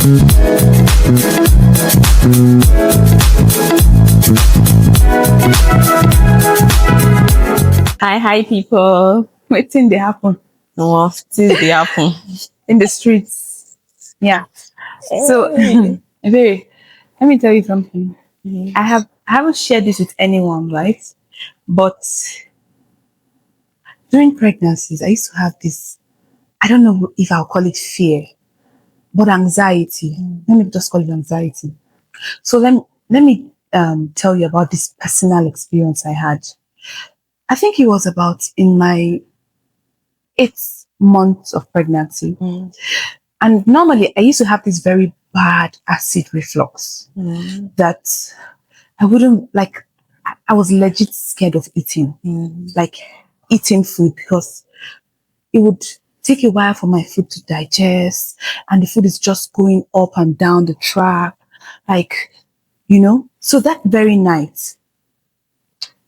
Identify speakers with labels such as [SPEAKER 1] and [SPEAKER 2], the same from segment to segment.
[SPEAKER 1] Hi people.
[SPEAKER 2] Waiting they happen.
[SPEAKER 1] No, things they happen
[SPEAKER 2] In the streets. Yeah. So Ebere, let me tell you something. I haven't shared this with anyone, right? But during pregnancies, I used to have this, I don't know if I'll call it fear, but anxiety. Let me just call it anxiety. So let me tell you about this personal experience I had. I think it was about in my 8th month of pregnancy. And normally I used to have this very bad acid reflux that I wouldn't like. I was legit scared of eating, like eating food, because it would take a while for my food to digest, and the food is just going up and down the track, like, you know. So that very night,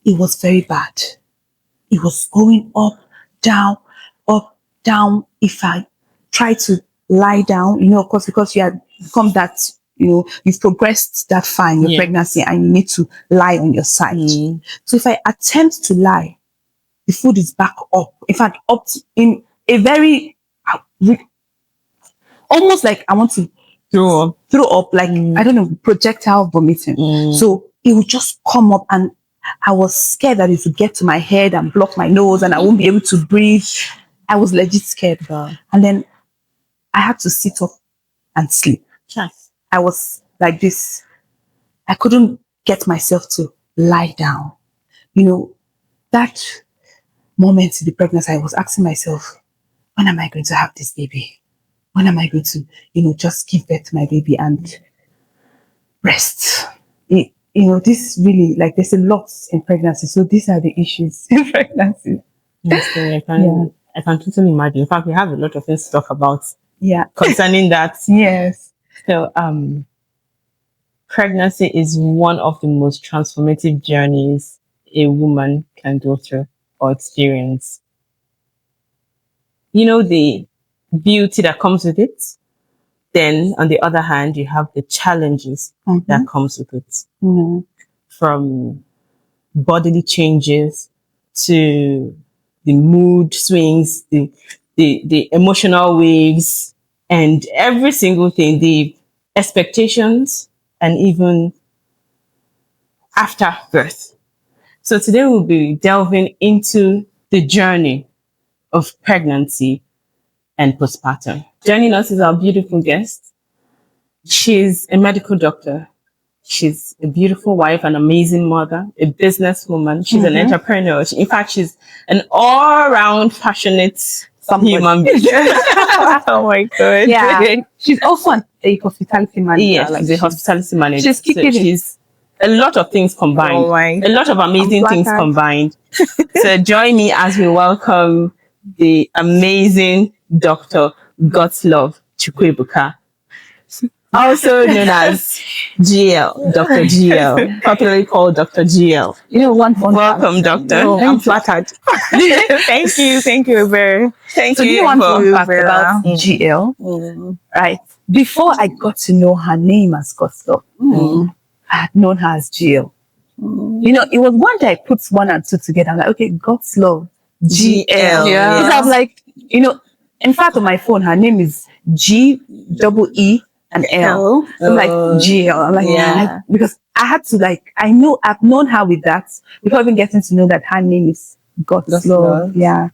[SPEAKER 2] it was very bad. It was going up, down, up, down. If I try to lie down, you know, of course, because you had become that, you know, you've progressed that far in your pregnancy and you need to lie on your side. So if I attempt to lie, the food is back up. In fact, up in a very, almost like I want to throw up, like, I don't know, projectile vomiting. So it would just come up, and I was scared that it would get to my head and block my nose and I won't be able to breathe. I was legit scared. And then I had to sit up and sleep. I was like this. I couldn't get myself to lie down. You know, that moment in the pregnancy, I was asking myself, when am I going to have this baby? When am I going to, you know, just give birth to my baby and rest? You know, this really, like, there's a lot in pregnancy. So these are the issues in pregnancy.
[SPEAKER 1] Yes, I can totally imagine. In fact, we have a lot of things to talk about. Concerning that.
[SPEAKER 2] Yes.
[SPEAKER 1] So, pregnancy is one of the most transformative journeys a woman can go through or experience. You know, the beauty that comes with it. Then, on the other hand, you have the challenges that comes with it. From bodily changes to the mood swings, the emotional waves, and every single thing, the expectations, and even after birth. So today we'll be delving into the journey of pregnancy and postpartum. Joining us is our beautiful guest. She's a medical doctor. She's a beautiful wife, an amazing mother, a businesswoman. She's an entrepreneur. In fact, she's an all-round passionate human being. Oh my God.
[SPEAKER 2] Yeah. She's also a hospitality manager.
[SPEAKER 1] Yes, like she's a hospitality manager.
[SPEAKER 2] She's kicking
[SPEAKER 1] she's a lot of things combined. A lot of amazing things combined. So join me as we welcome the amazing Dr. Godslove Chukwuebuka, also known as GL, Dr. GL, popularly called Dr. GL.
[SPEAKER 2] You know,
[SPEAKER 1] welcome, Doctor.
[SPEAKER 2] I'm flattered.
[SPEAKER 1] Thank you very. Thank
[SPEAKER 2] so
[SPEAKER 1] you.
[SPEAKER 2] Do you want to fact about GL? Right. Before I got to know her name as Godslove, I had known her as GL. You know, it was one day I put 1 and 2 together. I'm like, okay, Godslove GL. Because I'm like, you know, in fact, on my phone, her name is GEE and L. I'm like, GL. I'm like, because I had to, like, I've known her with that before even getting to know that her name is Godslove. Yeah.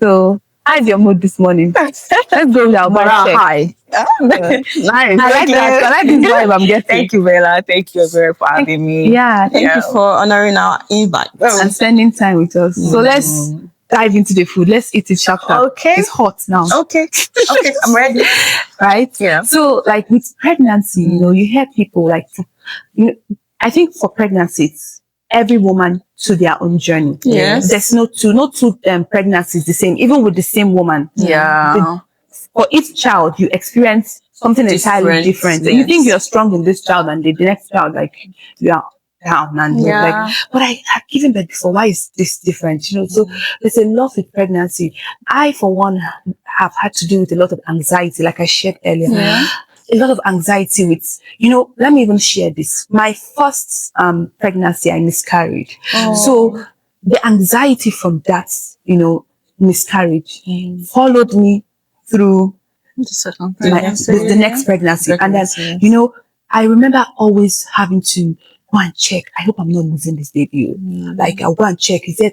[SPEAKER 2] So, how's your mood this morning? Let's go down.
[SPEAKER 1] Hi.
[SPEAKER 2] Nice. I like that. I like this vibe I'm getting.
[SPEAKER 1] Thank you, Bella. Thank you very for having me.
[SPEAKER 2] Yeah.
[SPEAKER 1] Thank you for honoring our invite.
[SPEAKER 2] And spending time with us. So let's dive into the food. Let's eat it sharp.
[SPEAKER 1] Okay.
[SPEAKER 2] It's hot now.
[SPEAKER 1] Okay, I'm ready.
[SPEAKER 2] Right?
[SPEAKER 1] Yeah.
[SPEAKER 2] So, like, with pregnancy, you know, you hear people like, you know, I think for pregnancy, it's every woman to their own journey.
[SPEAKER 1] Yes.
[SPEAKER 2] There's no two pregnancies the same, even with the same woman.
[SPEAKER 1] Yeah.
[SPEAKER 2] For each child, you experience something entirely different.
[SPEAKER 1] Yes.
[SPEAKER 2] You think you're strong in this child, and the next child, like, you are down, and you're like, but I have given birth before. Why is this different? You know, so there's a lot with pregnancy. I, for one, have had to deal with a lot of anxiety, like I shared earlier. a lot of anxiety with, let me even share this. My first pregnancy, I miscarried. So the anxiety from that, miscarriage followed me through the next pregnancy. And then, I remember always having to go and check. I hope I'm not losing this baby. Like, I'll go and check. He said,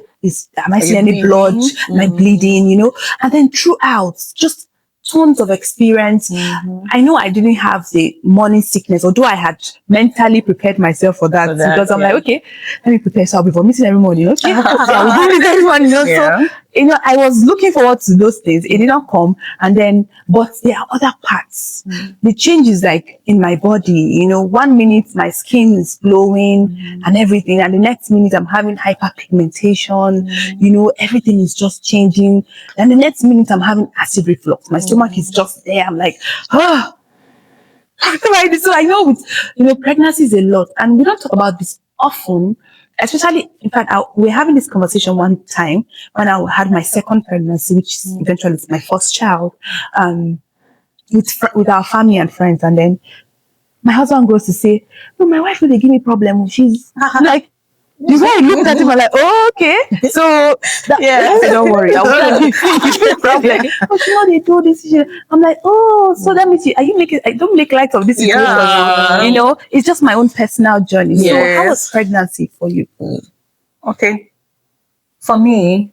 [SPEAKER 2] am I seeing any blood? Am I bleeding? And then throughout, just tons of experience. I know I didn't have the morning sickness, although I had mentally prepared myself for that, because I'm like, okay, let me prepare. So I'll be vomiting every morning. Okay, I'll do this every morning. So, I was looking forward to those days. It did not come. And then, but there are other parts. The changes like in my body, 1 minute my skin is glowing and everything. And the next minute I'm having hyperpigmentation, everything is just changing. And the next minute I'm having acid reflux. My stomach is just there. I'm like, oh, so I know with, pregnancy is a lot. And we don't talk about this often. Especially, in fact, we're having this conversation one time when I had my second pregnancy, which eventually is my first child, with our family and friends. And then my husband goes to say, "No, my wife will give me problem. She's like." The way I looked at him, I'm like, oh, okay. So, don't worry. I won't give you a problem. But they do this. I'm like, oh, so that means I don't make light of this situation. It's just my own personal journey. So, how was pregnancy for you?
[SPEAKER 3] Okay. For me,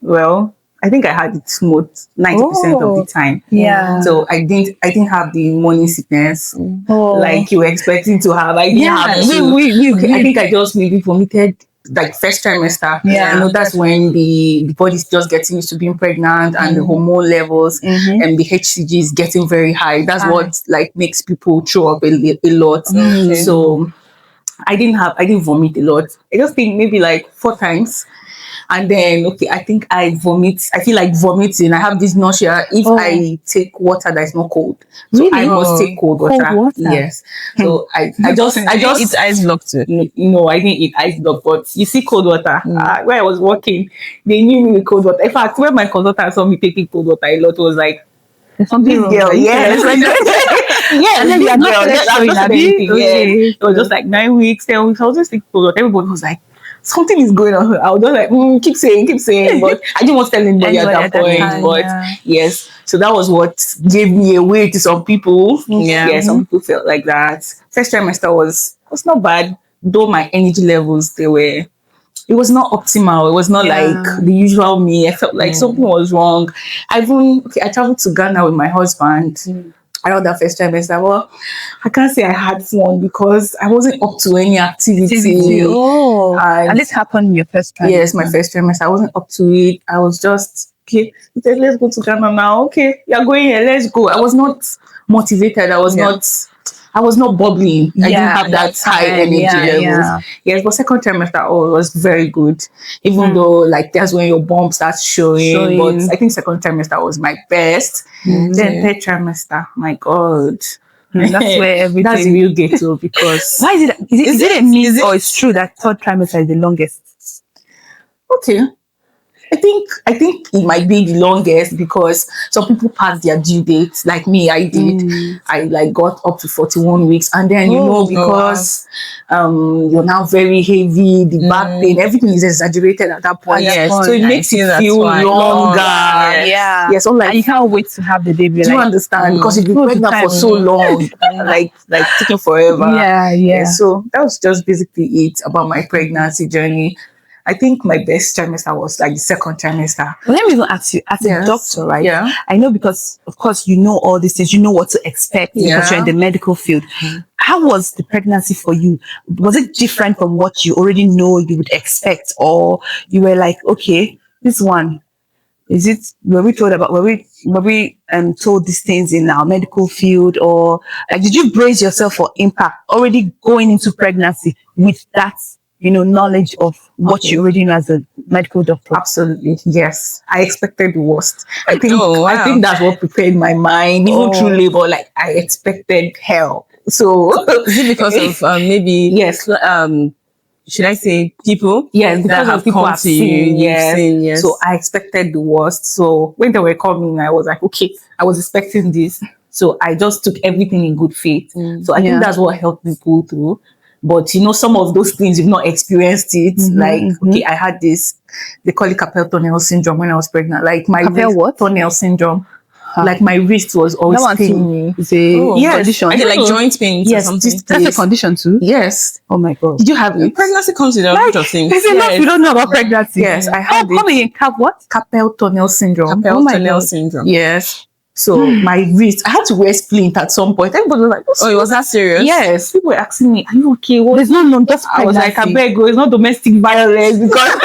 [SPEAKER 3] well, I think I had it smooth 90% of the time.
[SPEAKER 2] Yeah.
[SPEAKER 3] So I didn't have the morning sickness like you were expecting to have. I didn't have I think I just maybe vomited like first trimester.
[SPEAKER 2] Yeah.
[SPEAKER 3] That's when the body's just getting used to being pregnant and the hormone levels and the HCG is getting very high. That's what like makes people throw up a lot. So I didn't vomit a lot. I just think maybe like 4 times. And then, I think I vomit. I feel like vomiting. I have this nausea if I take water that is not cold. So I must take cold water. Yes. So I just
[SPEAKER 1] eat ice block too.
[SPEAKER 3] No, I didn't eat ice block, but you see cold water. Where I was working, they knew me with cold water. In fact, when my consultant saw me taking cold water a lot, was like,
[SPEAKER 2] something wrong.
[SPEAKER 3] Girl, yes.
[SPEAKER 2] And then
[SPEAKER 3] I'm not
[SPEAKER 2] anything.
[SPEAKER 3] It was just like 9 weeks, 10 weeks. I was just taking cold water. Everybody was like, something is going on. I was just like, keep saying, but I didn't want to tell anybody at that point. Yes, so that was what gave me away to some people. Some people felt like that. First trimester was not bad, though my energy levels it was not optimal. It was not like the usual me. I felt like something was wrong. I traveled to Ghana with my husband. Around that first trimester, well, I can't say I had fun because I wasn't up to any activity.
[SPEAKER 2] And this happened in your first trimester?
[SPEAKER 3] Yes, my first trimester. I wasn't up to it. I was just, he said, let's go to Ghana now. Okay, you're going here, let's go. I was not motivated. I was not bubbling. I didn't have that high energy levels. Yes, but second trimester, it was very good. Even though, like, that's when your bump starts showing. But I think second trimester was my best. Then third trimester, my God.
[SPEAKER 2] That's where everything...
[SPEAKER 3] That's the real ghetto because...
[SPEAKER 2] Why is it a myth or it's true that third trimester is the longest?
[SPEAKER 3] Okay. I think it might be the longest because some people pass their due dates. Like me, I did. I like got up to 41 weeks, and then because you're now very heavy, the back pain, everything is exaggerated at that point. So it makes it feel longer. Yes,
[SPEAKER 2] and you can't wait to have the baby.
[SPEAKER 3] Do you understand? Because you've been pregnant for so long, like taking forever. So that was just basically it about my pregnancy journey. I think my best trimester was like the second trimester.
[SPEAKER 2] Well, let me even ask you, as a doctor, right?
[SPEAKER 3] Yeah.
[SPEAKER 2] I know because, of course, you know all these things. You know what to expect because you're in the medical field. How was the pregnancy for you? Was it different from what you already know you would expect? Or you were like, okay, this one, were we told these things in our medical field? Or like, did you brace yourself for impact already going into pregnancy with that knowledge of what you already know as a medical doctor?
[SPEAKER 3] Absolutely, yes. I expected the worst. I think that's what prepared my mind. Even through labor, like I expected hell. So
[SPEAKER 1] is it because of maybe should I say people?
[SPEAKER 3] Yes, because
[SPEAKER 1] that
[SPEAKER 3] of
[SPEAKER 1] have
[SPEAKER 3] people
[SPEAKER 1] come
[SPEAKER 3] I've
[SPEAKER 1] to you.
[SPEAKER 3] seen,
[SPEAKER 1] You've
[SPEAKER 3] yes.
[SPEAKER 1] seen, yes.
[SPEAKER 3] So I expected the worst. So when they were coming, I was like, okay, I was expecting this. So I just took everything in good faith. So I think that's what helped me pull through. But you know, some of those things you've not experienced it. Like, okay, I had this, they call it carpal tunnel syndrome when I was pregnant. Like my tunnel syndrome. Like my wrist was always paining me.
[SPEAKER 2] It's a condition.
[SPEAKER 1] I get like joint pains or something.
[SPEAKER 2] That's a condition too.
[SPEAKER 3] Yes.
[SPEAKER 2] Oh my god.
[SPEAKER 3] Did you have it?
[SPEAKER 1] Pregnancy comes with a lot of things.
[SPEAKER 2] There's a lot we don't know about pregnancy.
[SPEAKER 3] Yes, I had it.
[SPEAKER 2] Coming in what?
[SPEAKER 3] Carpal tunnel syndrome.
[SPEAKER 1] Carpal tunnel syndrome.
[SPEAKER 3] Yes. So my wrist, I had to wear splint at some point. Everybody was like,
[SPEAKER 1] oh, it was that serious?
[SPEAKER 3] Yes. People were asking me, are you okay? What?
[SPEAKER 2] There's no just
[SPEAKER 3] I was like, I beg you, it's not domestic violence because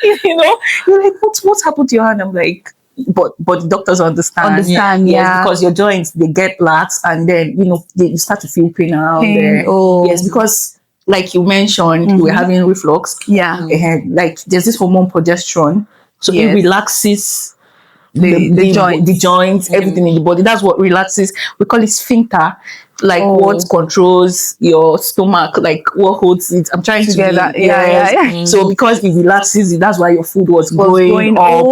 [SPEAKER 3] you know, you're like, what's happened to your hand? I'm like, but the doctors understand. Yes, because your joints they get lax and then you know you start to feel pain around there.
[SPEAKER 2] Oh.
[SPEAKER 3] Yes, because like you mentioned, you were having reflux. And like there's this hormone progesterone. So it relaxes the joints, everything in the body. That's what relaxes. We call it sphincter, like what controls your stomach, like what holds it. I'm trying to get that. So because it relaxes it, that's why your food was going up.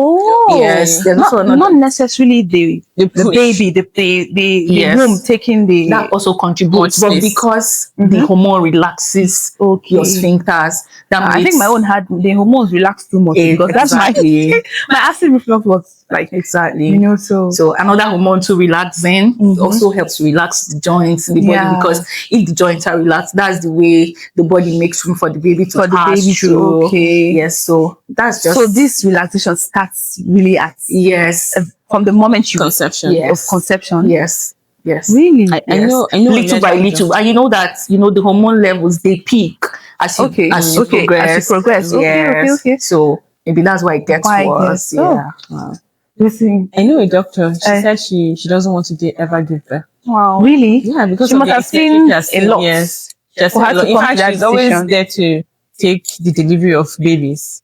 [SPEAKER 3] Yes, there's
[SPEAKER 2] not necessarily the baby, the womb taking the
[SPEAKER 3] that also contributes, but because the hormone relaxes your sphincters.
[SPEAKER 2] I think my own had the hormones relaxed too much because that's my acid reflux was like you know. So another hormone to relaxing also helps relax the joints in the body because if the joints are relaxed, that's the way the body makes room for the baby to pass through. Yes, so that's just so this relaxation starts really at from the moment you
[SPEAKER 1] conception.
[SPEAKER 2] Of conception.
[SPEAKER 3] Yes.
[SPEAKER 2] Really?
[SPEAKER 1] I know
[SPEAKER 3] little by little. And you know that the hormone levels they peak as you progress.
[SPEAKER 2] Okay.
[SPEAKER 3] So maybe that's why it gets worse.
[SPEAKER 2] Wow. Listen,
[SPEAKER 1] I know a doctor. She said she doesn't want to ever give birth.
[SPEAKER 2] Wow. Really?
[SPEAKER 1] Yeah, because
[SPEAKER 2] she must have seen a lot.
[SPEAKER 1] Yes. In fact, she's always there to take the delivery of babies.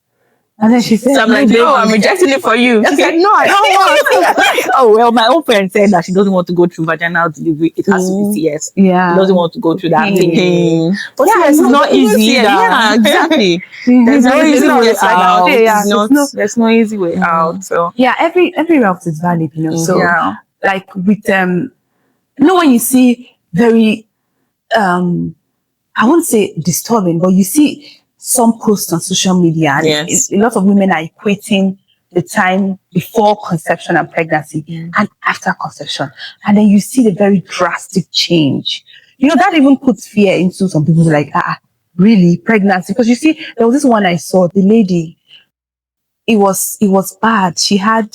[SPEAKER 2] And then she said,
[SPEAKER 1] so I'm like, no, I'm rejecting it for you.
[SPEAKER 3] She said, no, I don't want. Oh, well, my own parent said that she doesn't want to go through vaginal delivery. It has to be CS.
[SPEAKER 2] Yeah.
[SPEAKER 3] She doesn't want to go through that
[SPEAKER 1] pain.
[SPEAKER 3] But it's not easy.
[SPEAKER 1] Yeah, exactly. There's no easy way out.
[SPEAKER 3] There's no easy way out. So
[SPEAKER 2] yeah, every route is valid, you know. So like with when you see very I won't say disturbing, but you see some posts on social media and a lot of women are equating the time before conception and pregnancy and after conception, and then you see the very drastic change. You know, that even puts fear into some people like, really pregnancy? Because you see, there was this one I saw, the lady, it was bad. She had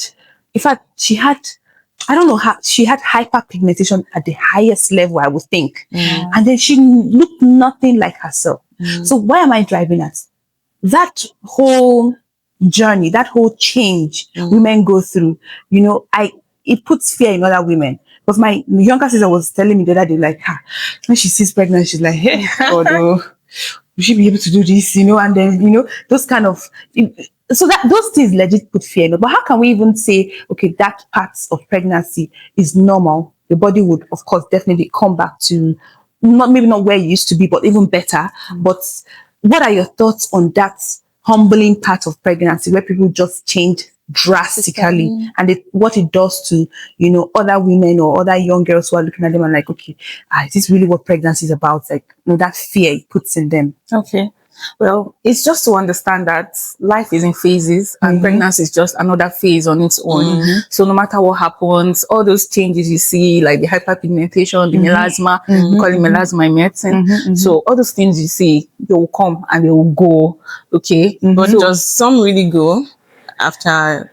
[SPEAKER 2] I don't know how she had hyperpigmentation at the highest level, I would think. And then she looked nothing like herself. So why am I driving at? That whole journey, that whole change women go through, you know, it puts fear in other women. Because my younger sister was telling me the other day, like, when she sees pregnant, she's like, hey, God, will she be able to do this, you know? And then, you know, those kind of, so that those things legit put fear in it. But how can we even say, okay, that part of pregnancy is normal? The body would, of course, definitely come back to maybe not where it used to be, but even better. But what are your thoughts on that humbling part of pregnancy where people just change drastically and what it does to, you know, other women or other young girls who are looking at them and like, okay, is this really what pregnancy is about? Like, you know, that fear it puts in them.
[SPEAKER 3] Okay. Well, it's just to understand that life is in phases and pregnancy is just another phase on its own. So no matter what happens, all those changes you see, like the hyperpigmentation, the melasma, we call it melasma in medicine. So all those things you see, they will come and they will go. Okay.
[SPEAKER 1] But does some really go after?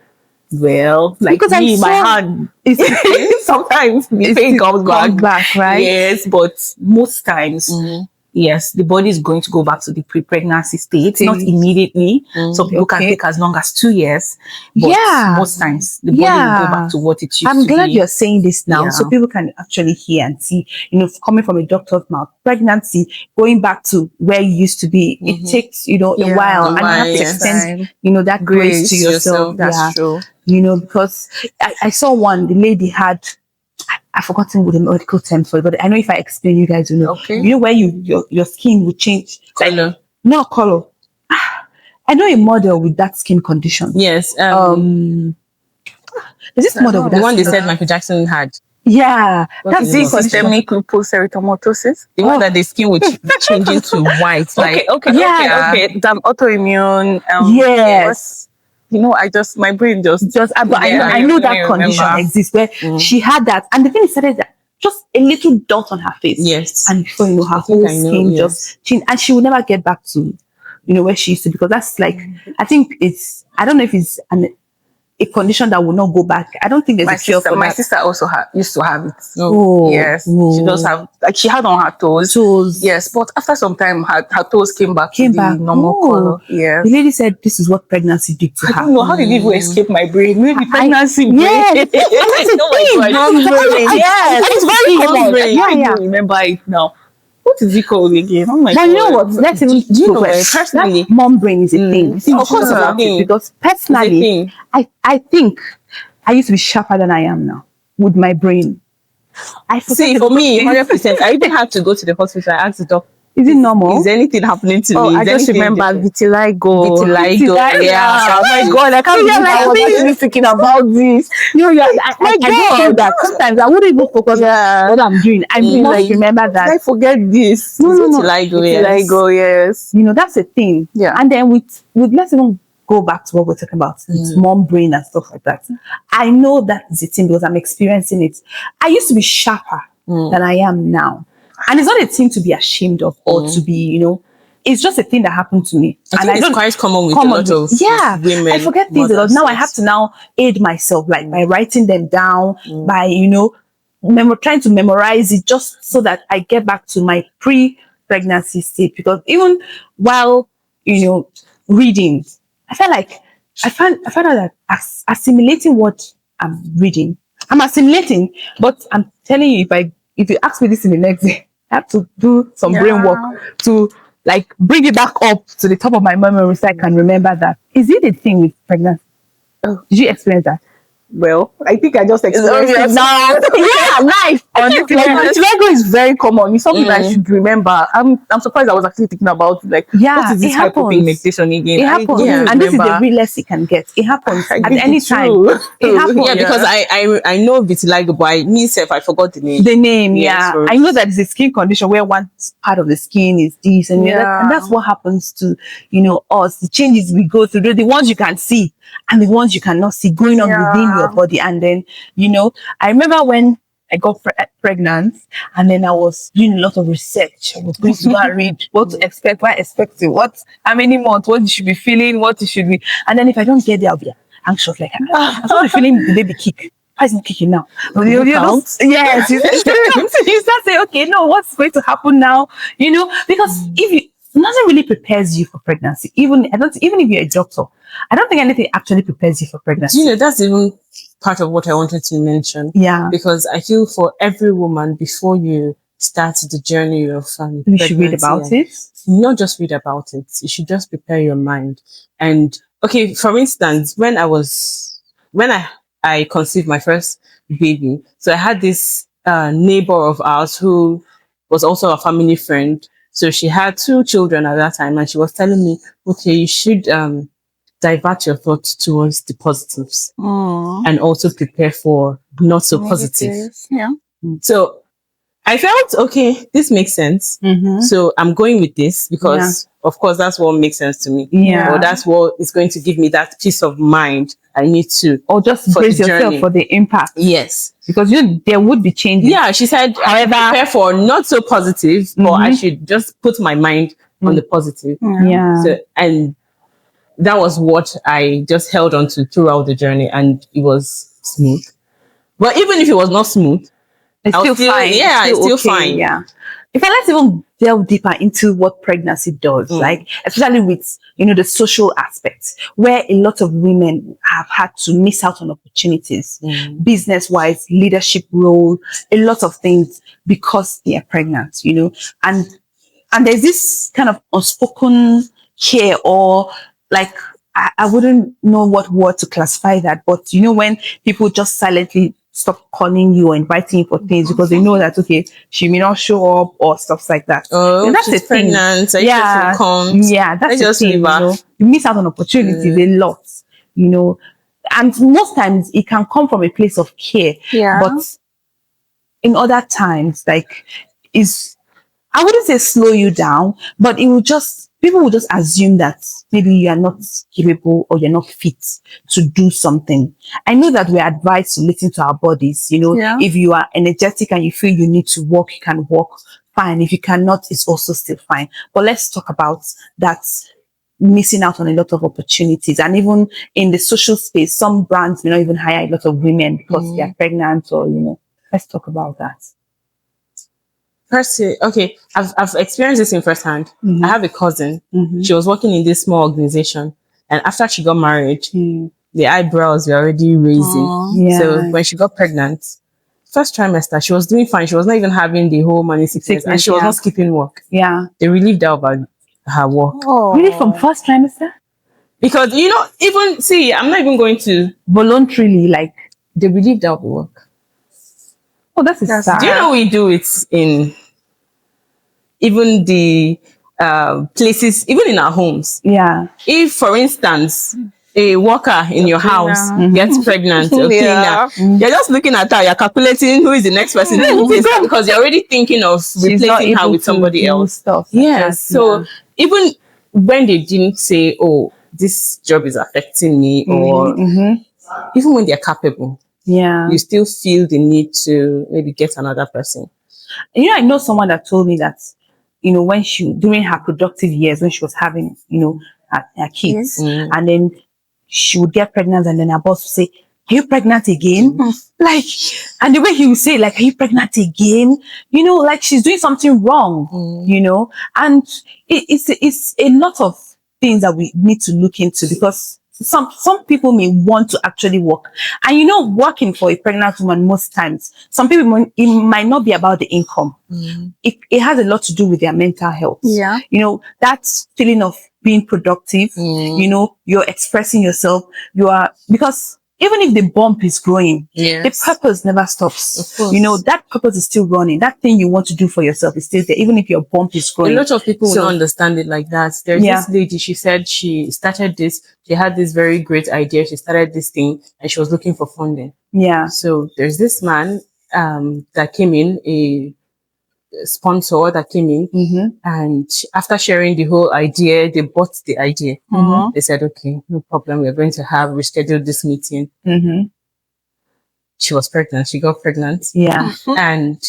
[SPEAKER 3] Well, like
[SPEAKER 2] because
[SPEAKER 3] me, my hand sometimes the pain comes back,
[SPEAKER 2] right?
[SPEAKER 3] Yes, but most times yes, the body is going to go back to the pre-pregnancy state, not immediately. Some people can take as long as 2 years, but most times the body will go back to what it used to be.
[SPEAKER 2] I'm glad you're saying this now, so people can actually hear and see, you know, coming from a doctor's mouth, pregnancy, going back to where you used to be, it takes, you know, a while, and you have to extend, you know, that grace to yourself.
[SPEAKER 3] That's true.
[SPEAKER 2] You know, because I saw one, the lady had, I've forgotten what the medical term for it, but I know if I explain, you guys will know.
[SPEAKER 3] Okay.
[SPEAKER 2] You know where your skin will change,
[SPEAKER 1] Color.
[SPEAKER 2] not color. I know a model with that skin condition.
[SPEAKER 1] Yes.
[SPEAKER 2] There's this model with
[SPEAKER 1] the
[SPEAKER 2] that
[SPEAKER 1] one they
[SPEAKER 2] skin
[SPEAKER 1] said Michael Jackson had.
[SPEAKER 2] Yeah, that's
[SPEAKER 1] is
[SPEAKER 2] the
[SPEAKER 1] it?
[SPEAKER 2] condition.
[SPEAKER 3] Systemic lupus erythematosis.
[SPEAKER 1] The one that the skin would change into white. Like,
[SPEAKER 3] Okay. Damn, autoimmune.
[SPEAKER 2] Yes.
[SPEAKER 3] You know, my brain just.
[SPEAKER 2] But I know that condition exists where she had that, and the thing is that just a little dot on her face.
[SPEAKER 1] Yes.
[SPEAKER 2] And before you know, her whole skin just changed, and she will never get back to, where she used to, because that's like, I think I don't know if it's a condition that will not go back. I don't think there's a cure for that.
[SPEAKER 3] My sister also used to have it.
[SPEAKER 2] Oh,
[SPEAKER 3] yes. She does have, like, she had on her toes. Yes, but after some time, her toes came back to the normal color. Yes.
[SPEAKER 2] The lady said this is what pregnancy did to her.
[SPEAKER 3] I don't know, how did it even escape my brain? Maybe pregnancy brain.
[SPEAKER 2] Yes.
[SPEAKER 3] Yes.
[SPEAKER 2] It's very common.
[SPEAKER 3] I don't remember it now. What is it called again? Oh my God.
[SPEAKER 2] You know what? Let's even
[SPEAKER 1] personally,
[SPEAKER 2] that mom brain is a thing.
[SPEAKER 1] Of course, about it,
[SPEAKER 2] because personally, I think I used to be sharper than I am now with my brain.
[SPEAKER 1] For me, 100%. I even had to go to the hospital. I asked the doctor,
[SPEAKER 2] is it normal?
[SPEAKER 1] Is anything happening to me?
[SPEAKER 3] I just remember vitiligo.
[SPEAKER 1] Yeah.
[SPEAKER 3] Oh my God, I can't believe I was actually thinking about this.
[SPEAKER 2] I do that. Sometimes I wouldn't even focus on what I'm doing. I must remember that.
[SPEAKER 3] I forget this.
[SPEAKER 2] No.
[SPEAKER 3] Vitiligo, yes.
[SPEAKER 2] That's a thing.
[SPEAKER 3] Yeah.
[SPEAKER 2] And then with let's even go back to what we're talking about, mom brain and stuff like that. I know that is a thing because I'm experiencing it. I used to be sharper than I am now. And it's not a thing to be ashamed of or to be, it's just a thing that happened to me.
[SPEAKER 1] I think it's quite common with a lot of women.
[SPEAKER 2] I forget things a lot. Now I have to aid myself, like by writing them down, by, trying to memorize it just so that I get back to my pre-pregnancy state. Because even while, reading, I found out that assimilating what I'm reading, I'm assimilating, but I'm telling you, if you ask me this in the next day, I have to do some brain work to like bring it back up to the top of my memory so I can remember that. Is it a thing with pregnancy? Oh, did you experience that?
[SPEAKER 3] Well, I think I just experienced it now.
[SPEAKER 2] Nice.
[SPEAKER 3] Vitiligo is very common. It's something I should remember. I'm surprised I was actually thinking about what is this hyperpigmentation again?
[SPEAKER 2] It happens, and this is the realest it can get. It happens at any time. It happens.
[SPEAKER 1] Yeah, because I know vitiligo, but myself I forgot the name.
[SPEAKER 2] The name, I know that it's a skin condition where one part of the skin is this, and that's what happens to us. The changes we go through, the ones you can see and the ones you cannot see going on within your body. And then I remember when I got pregnant, and then I was doing a lot of research. I was going to go and read what to expect, how many months, what you should be feeling, what you should be. And then if I don't get there, I'll be anxious. Like I'm not feeling the baby kick. Why isn't kicking now? Yes. You start saying, okay, no, what's going to happen now? Because nothing really prepares you for pregnancy. Even if you're a doctor, I don't think anything actually prepares you for pregnancy.
[SPEAKER 1] That's even part of what I wanted to mention.
[SPEAKER 2] Yeah.
[SPEAKER 1] Because I feel for every woman, before you start the journey of
[SPEAKER 2] you should read about it.
[SPEAKER 1] Not just read about it. You should just prepare your mind. And okay, for instance, when I conceived my first baby, so I had this neighbor of ours who was also a family friend. So she had 2 children at that time, and she was telling me, okay, you should divert your thoughts towards the positives and also prepare for not so positive.
[SPEAKER 3] Yeah.
[SPEAKER 1] So I felt, okay, this makes sense. So I'm going with this because, of course, that's what makes sense to me.
[SPEAKER 2] Yeah.
[SPEAKER 1] Or that's what is going to give me that peace of mind I need to.
[SPEAKER 2] Or just brace yourself for the impact.
[SPEAKER 1] Yes.
[SPEAKER 2] Because there would be changes.
[SPEAKER 1] Yeah, she said, however, prepare for not so positive, but I should just put my mind on the positive.
[SPEAKER 2] Yeah.
[SPEAKER 1] So, and that was what I just held on to throughout the journey, and it was smooth. But even if it was not smooth,
[SPEAKER 2] it's still fine.
[SPEAKER 1] Yeah, it's still fine.
[SPEAKER 2] Yeah. In fact, let's even delve deeper into what pregnancy does, like especially with the social aspects, where a lot of women have had to miss out on opportunities, business-wise, leadership role, a lot of things because they are pregnant. And there's this kind of unspoken care, or like I wouldn't know what word to classify that, but when people just silently stop calling you or inviting you for things because they know that, okay, she may not show up or stuff like that.
[SPEAKER 3] Oh,
[SPEAKER 2] that's
[SPEAKER 3] she's
[SPEAKER 2] the thing.
[SPEAKER 3] pregnant. So yeah,
[SPEAKER 2] that's the thing. You miss out on opportunities a lot, and most times it can come from a place of care.
[SPEAKER 3] Yeah.
[SPEAKER 2] But in other times, like, I wouldn't say slow you down, but people will just assume that maybe you are not capable or you're not fit to do something. I know that we're advised to listen to our bodies. If you are energetic and you feel you need to walk, you can walk, fine. If you cannot, it's also still fine. But let's talk about that missing out on a lot of opportunities. And even in the social space, some brands may not even hire a lot of women because they're pregnant or, let's talk about that.
[SPEAKER 3] Okay, I've experienced this in firsthand. I have a cousin. She was working in this small organization, and after she got married, the eyebrows were already raising. So when she got pregnant, first trimester, she was doing fine. She was not even having the whole morning sickness, and she was not skipping work.
[SPEAKER 2] Yeah,
[SPEAKER 3] they relieved her about her work.
[SPEAKER 2] Really, from first trimester?
[SPEAKER 3] Because even see, I'm not even going to
[SPEAKER 2] voluntarily, like,
[SPEAKER 3] they relieved her of the work.
[SPEAKER 2] Oh, that's sad.
[SPEAKER 3] Do you know we do it in even the places, even in our homes?
[SPEAKER 2] Yeah.
[SPEAKER 3] If, for instance, a worker in your house gets pregnant, you're just looking at her, you're calculating who is the next person because you're already thinking of replacing her with somebody else.
[SPEAKER 2] Stuff.
[SPEAKER 3] Yes. So even when they didn't say, oh, this job is affecting me, or even when they're capable, you still feel the need to maybe get another person.
[SPEAKER 2] I know someone that told me that, when during her productive years, when she was having, her kids, and then she would get pregnant, and then her boss would say, "Are you pregnant again?" Like, and the way he would say, like, "Are you pregnant again?" Like she's doing something wrong, and it's a lot of things that we need to look into, because some people may want to actually work, and working for a pregnant woman, most times some people, it might not be about the income. It has a lot to do with their mental health. That feeling of being productive, you're expressing yourself, because even if the bump is growing, the purpose never stops. That purpose is still running. That thing you want to do for yourself is still there, even if your bump is growing.
[SPEAKER 3] A lot of people will not understand it like that. There's this lady, she said she started this, she had this very great idea, she started this thing, and she was looking for funding. So there's this man that came in, a sponsor that came in, and after sharing the whole idea, they bought the idea. They said, okay, no problem, we're going to reschedule this meeting. She was pregnant, she got pregnant, and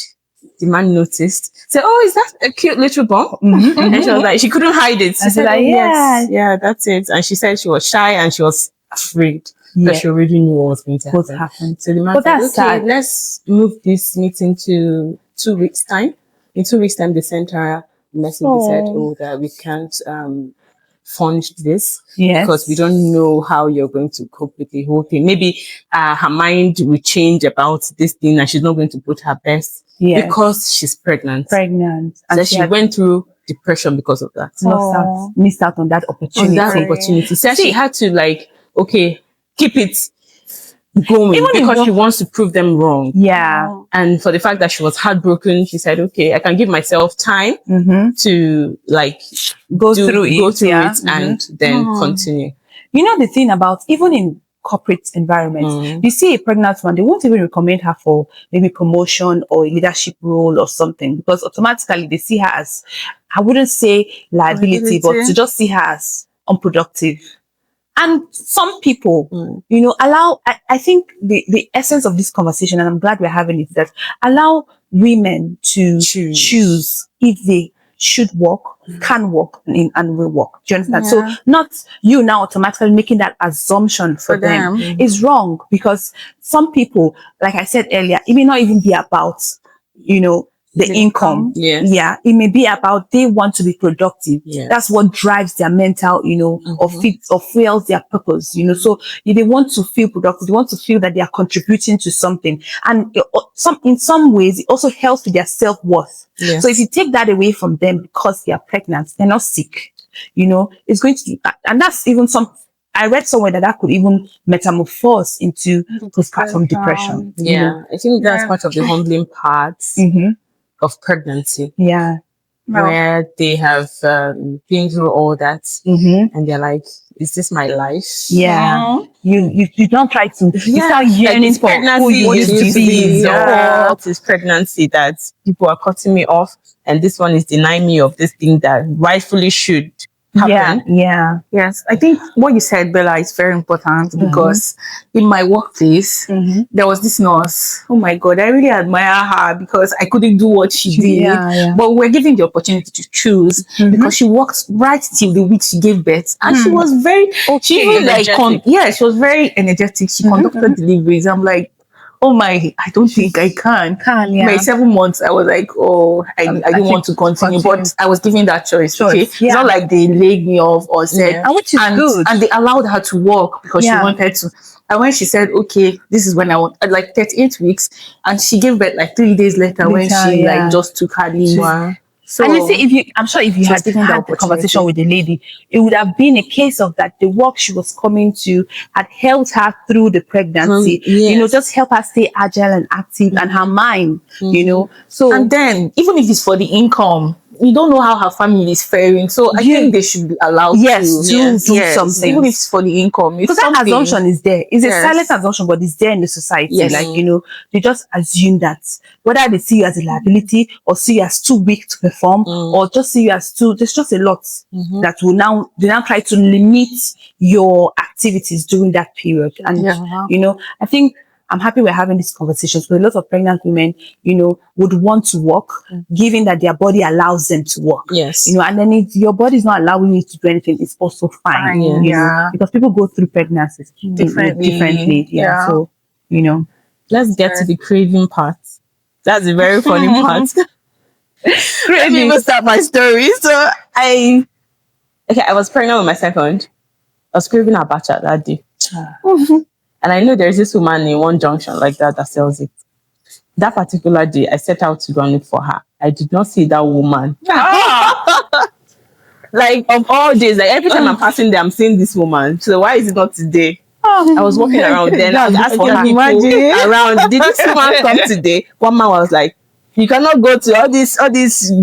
[SPEAKER 3] the man noticed, said, "Oh, is that a cute little bump?" And she was like, she couldn't hide it. She said, like, yes, that's it. And she said she was shy and she was afraid because she already knew what was going to happen. So the man said, okay, let's move this meeting to 2 weeks time. In 2 weeks time, they sent her a message. They said, oh, that we can't fund this because we don't know how you're going to cope with the whole thing. Maybe her mind will change about this thing and she's not going to put her best because she's pregnant.
[SPEAKER 2] And
[SPEAKER 3] so she went through depression because of that.
[SPEAKER 2] Missed out on that opportunity.
[SPEAKER 3] So she had to keep it going, even because she wants to prove them wrong. And for the fact that she was heartbroken, she said, okay, I can give myself time to go through it and then continue.
[SPEAKER 2] The thing about, even in corporate environments, you see a pregnant one, they won't even recommend her for maybe promotion or a leadership role or something, because automatically they see her as, I wouldn't say liability, but to just see her as unproductive. And some people, allow, I think the essence of this conversation, and I'm glad we're having it, that allow women to choose if they should work, can work, and will work. Do you understand? So not you now automatically making that assumption for them is wrong, because some people, like I said earlier, it may not even be about, the income. It may be about they want to be productive. That's what drives their mental, or fuels their purpose, so they want to feel productive. They want to feel that they are contributing to something. And in some ways, it also helps with their self-worth. So if you take that away from them because they are pregnant, they're not sick, it's going to, and that's even some I read somewhere that could even metamorphose into postpartum depression.
[SPEAKER 1] Yeah, I think that's part of the humbling part of pregnancy.
[SPEAKER 2] Yeah.
[SPEAKER 1] Where they have been through all that and they're like, is this my life?
[SPEAKER 2] Yeah. You don't try to, you start yearning for who you used to be.
[SPEAKER 1] It is pregnancy that people are cutting me off, and this one is denying me of this thing that rightfully should happen.
[SPEAKER 2] Yeah.
[SPEAKER 3] Yes, I think what you said, Bella, is very important because in my workplace, there was this nurse. Oh my God, I really admire her because I couldn't do what she did. But we're given the opportunity to choose because she worked right till the week she gave birth, and she was very, she even she was very energetic. She conducted deliveries. I'm like, oh my, I don't think I can. My 7 months, I was like, oh, I didn't want to continue, but I was given that choice. Okay, it's not like they laid me off or said,
[SPEAKER 2] which is good.
[SPEAKER 3] And they allowed her to work because she wanted to. And when she said, okay, this is when I want, like 38 weeks, and she gave birth like 3 days later when she like just took her leave. So,
[SPEAKER 2] and you see, I'm sure if you had the conversation with the lady, it would have been a case of that the work she was coming to had helped her through the pregnancy, just help her stay agile and active and her mind, So,
[SPEAKER 3] and then even if it's for the income, you don't know how her family is faring. So I think they should be allowed to do something. Even if it's for the income.
[SPEAKER 2] Because that assumption is there. It's a silent assumption, but it's there in the society. Like, they just assume that whether they see you as a liability or see you as too weak to perform or just see you as there's just a lot that they now try to limit your activities during that period. And, I think I'm happy we're having these conversations because a lot of pregnant women, would want to work, given that their body allows them to work.
[SPEAKER 1] Yes.
[SPEAKER 2] And then if your body is not allowing you to do anything, it's also fine. Because people go through pregnancies differently. So,
[SPEAKER 1] let's get to the craving part. That's a very funny part. Let me even start my story. So I was pregnant with my second. I was craving abacha that day. And I know there's this woman in one junction like that sells it. That particular day, I set out to go and look for her. I did not see that woman. Like, of all days, like every time I'm passing there, I'm seeing this woman. So why is it not today? I was walking around then. I was asking people around, did this woman come today? One man was like, you cannot go to all these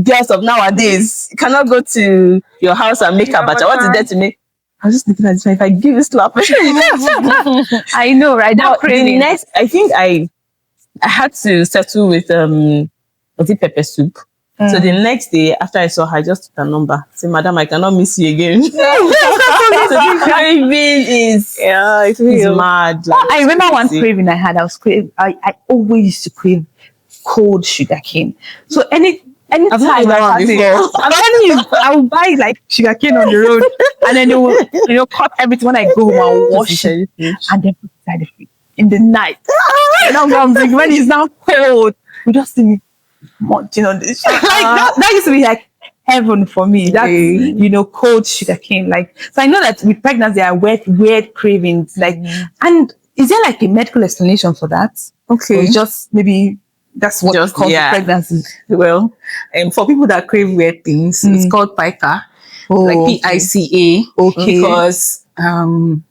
[SPEAKER 1] girls of nowadays. You cannot go to your house and make abacha. What is there to make? I was just looking at this one. If I give you slap,
[SPEAKER 2] I know, right?
[SPEAKER 1] Now, the next, I think I had to settle with was it pepper soup? So the next day after I saw her, I just took her number. Say, madam, I cannot miss you again. So the craving is mad. Like,
[SPEAKER 2] I remember one craving I had. I always used to crave cold sugar cane. So anytime I'm telling you, I will buy like sugar cane on the road, and then they will, cut everything when I go home. I'll wash it and then put it inside the fridge in the night. And I'm thinking, when it's now cold, we just see munching on this. Like that used to be like heaven for me. That's cold sugar cane. Like, so I know that with pregnancy there are weird cravings. Like, and is there like a medical explanation for that?
[SPEAKER 3] Okay,
[SPEAKER 2] or it's just maybe. That's what causes pregnancy.
[SPEAKER 3] Well, for people that crave weird things, it's called pica, like PICA. Okay, because